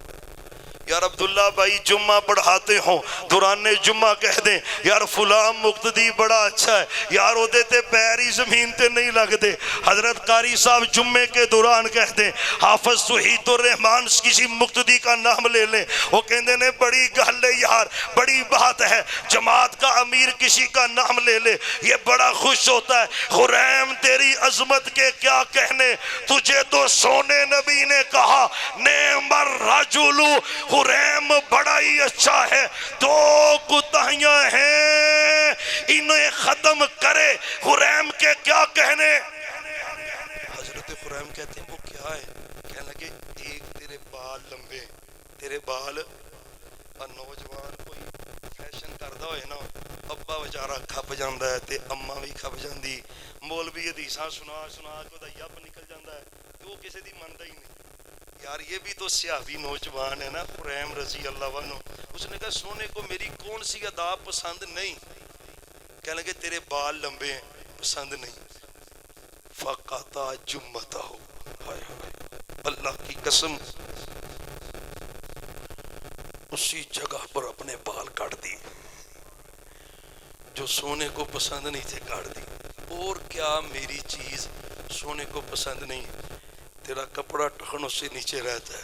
یار عبداللہ بھائی جمعہ پڑھاتے ہوں دوران جمعہ کہہ دیں یار فلاں مقتدی بڑا اچھا ہے، یار وہ دیتے پیری زمین تے نہیں لگ دے. حضرت قاری صاحب جمعے کے دوران کہہ دیں حافظ توحید الرحمان کسی مقتدی کا نام لے لیں، وہ کہندے نے بڑی گل ہے یار، بڑی بات ہے. جماعت کا امیر کسی کا نام لے لے، یہ بڑا خوش ہوتا ہے. خریم تیری عظمت کے کیا کہنے، تجھے تو سونے نبی نے کہا نعم الرجل خریم بڑا ہی اچھا ہے. دو کوتاہیاں ہیں انہیں ختم کرے. خریم کے کیا کہنے؟ حضرت خریم کہتے ہیں وہ کیا ہے؟ کہنے لگے ایک تیرے بال لمبے، تیرے بال. اور نوجوان کوئی فیشن کردہ ہوئے نا، ابا بیچارہ کھپ جاندہ ہے تے اماں بھی کھپ جاندی، مولوی حدیثاں سنا کو دا یب نکل جاندہ ہے تو وہ کسی دی منتا ہی نہیں. یار یہ بھی تو صحابی نوجوان ہے نا خریم رضی اللہ عنہ. اس نے کہا سونے کو میری کون سی ادا پسند نہیں؟ کہنے لگے تیرے بال لمبے ہیں، پسند نہیں. فقطع جمتہ ہو، اللہ کی قسم اسی جگہ پر اپنے بال کاٹ دی جو سونے کو پسند نہیں تھے، کاٹ دی. اور کیا میری چیز سونے کو پسند نہیں؟ تیرا کپڑا ٹخنوں سے نیچے رہتا ہے،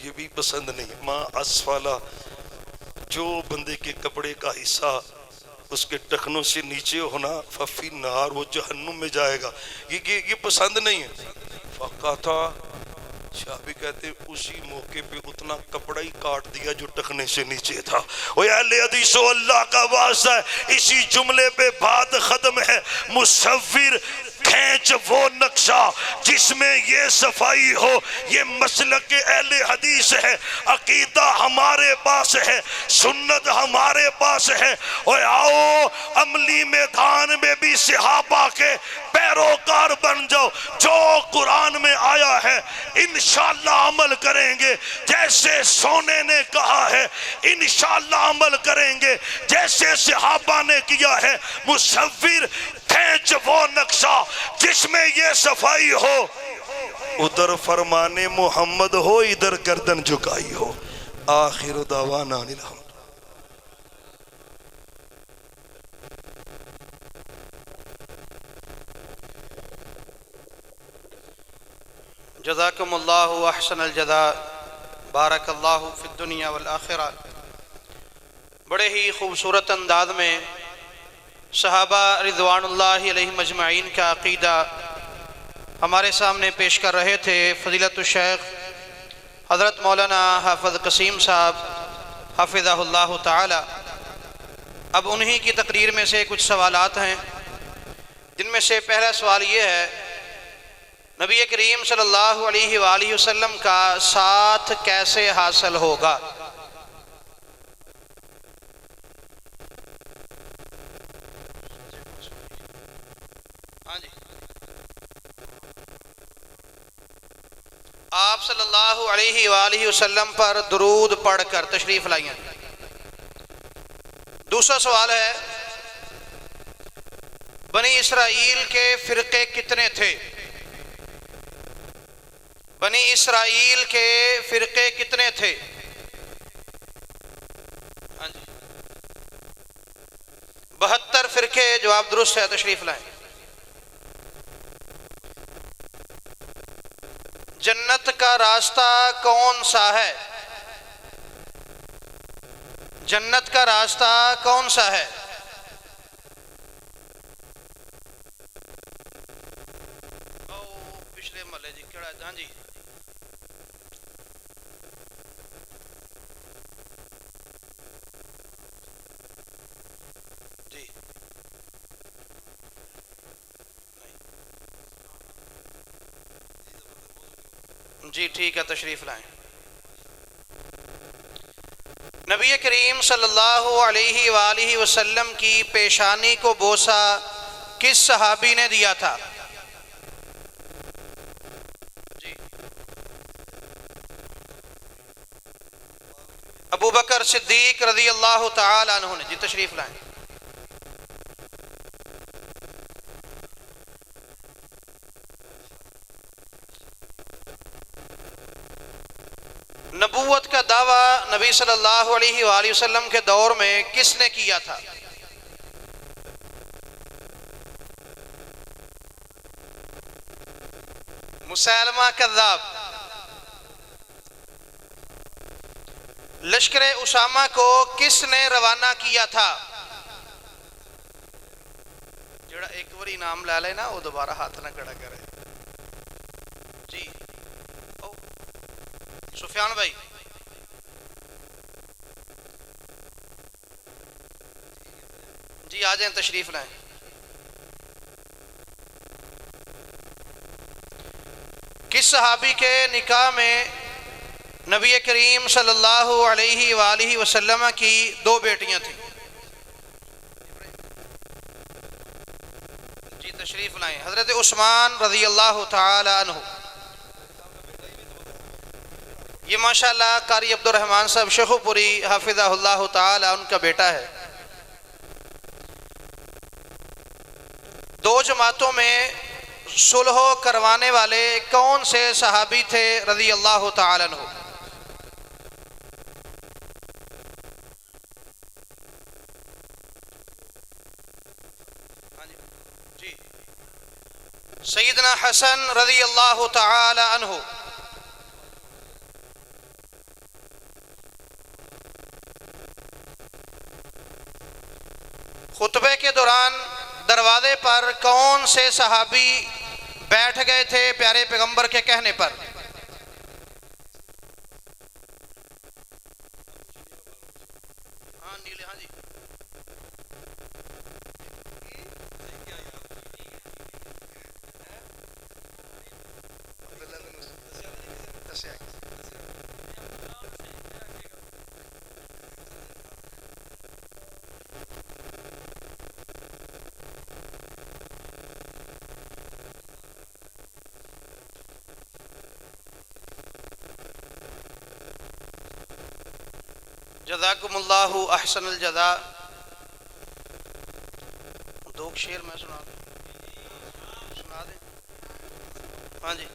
یہ بھی پسند نہیں. ماں اسفالہ، جو بندے کے کپڑے کا حصہ اس کے ٹخنوں سے نیچے ہونا ففی نار، وہ جہنم میں جائے گا، یہ پسند نہیں ہے. فقطع صحابی کہتے ہیں اسی موقع پہ اتنا کپڑا ہی کاٹ دیا جو ٹخنے سے نیچے تھا. وہ اہل حدیث و اللہ کا واسطہ ہے اسی جملے پہ بات ختم ہے. مصور کھینچ وہ نقشہ جس میں یہ صفائی ہو. یہ مسلک اہل حدیث ہے، عقیدہ ہمارے پاس ہے، سنت ہمارے پاس ہے. اور آؤ عملی میدان میں بھی صحابہ کے پیروکار بن جاؤ. جو قرآن میں آیا ہے انشاءاللہ عمل کریں گے جیسے سونے نے کہا ہے، انشاءاللہ عمل کریں گے جیسے صحابہ نے کیا ہے. مصور کھینچ وہ نقشہ جس میں یہ صفائی ہو، ادھر فرمان محمد ہو ادھر گردن جھکائی ہو. آخر دعوانا الحمد. جزاکم اللہ احسن الجزاء، بارک اللہ فی الدنیا والآخرہ. بڑے ہی خوبصورت انداز میں صحابہ رضوان اللہ علیہ مجمعین کا عقیدہ ہمارے سامنے پیش کر رہے تھے فضیلت الشیخ حضرت مولانا حافظ قسیم صاحب حفظہ اللہ تعالی. اب انہی کی تقریر میں سے کچھ سوالات ہیں، جن میں سے پہلا سوال یہ ہے نبی کریم صلی اللہ علیہ وآلہ وسلم کا ساتھ کیسے حاصل ہوگا؟ ہاں جی، آپ صلی اللہ علیہ وآلہ وسلم پر درود پڑھ کر تشریف لائیں۔ دوسرا سوال ہے، بنی اسرائیل کے فرقے کتنے تھے؟ بنی اسرائیل کے فرقے کتنے تھے؟ ہاں جی، 72 فرقے، جواب درست ہے، تشریف لائیں۔ جنت کا راستہ کون سا ہے؟ جنت کا راستہ کون سا ہے؟ پچھلے محلے جی کیڑا؟ ہاں جی، جی جی ٹھیک ہے، تشریف لائیں۔ نبی کریم صلی اللہ علیہ وآلہ وسلم کی پیشانی کو بوسہ کس صحابی نے دیا تھا؟ جی، ابو بکر صدیق رضی اللہ تعالی عنہ نے۔ جی تشریف لائیں۔ نبوت کا دعویٰ نبی صلی اللہ علیہ وآلہ وسلم کے دور میں کس نے کیا تھا؟ مسیلمہ کذاب۔ لشکر اسامہ کو کس نے روانہ کیا تھا؟ جڑا ایک باری نام لے لے نا وہ دوبارہ ہاتھ نہ کھڑا کرے۔ جی سفیان بھائی، جی آ جائیں، تشریف لائیں۔ کس صحابی کے نکاح میں نبی کریم صلی اللہ علیہ وآلہ وسلم کی 2 بیٹیاں تھیں؟ جی تشریف لائیں۔ حضرت عثمان رضی اللہ تعالی عنہ۔ یہ ماشاءاللہ قاری عبد الرحمن صاحب شیخو پوری حافظہ اللہ تعالی ان کا بیٹا ہے۔ 2 جماعتوں میں صلح کروانے والے کون سے صحابی تھے رضی اللہ تعالی عنہ؟ جی، سیدنا حسن رضی اللہ تعالی عنہ۔ خطبے کے دوران دروازے پر کون سے صحابی بیٹھ گئے تھے پیارے پیغمبر کے کہنے پر؟ ہاں نیلے، ہاں جی، جزاکم اللہ احسن الجزاء۔ 2 شعر میں سنا دیں؟ ہاں جی۔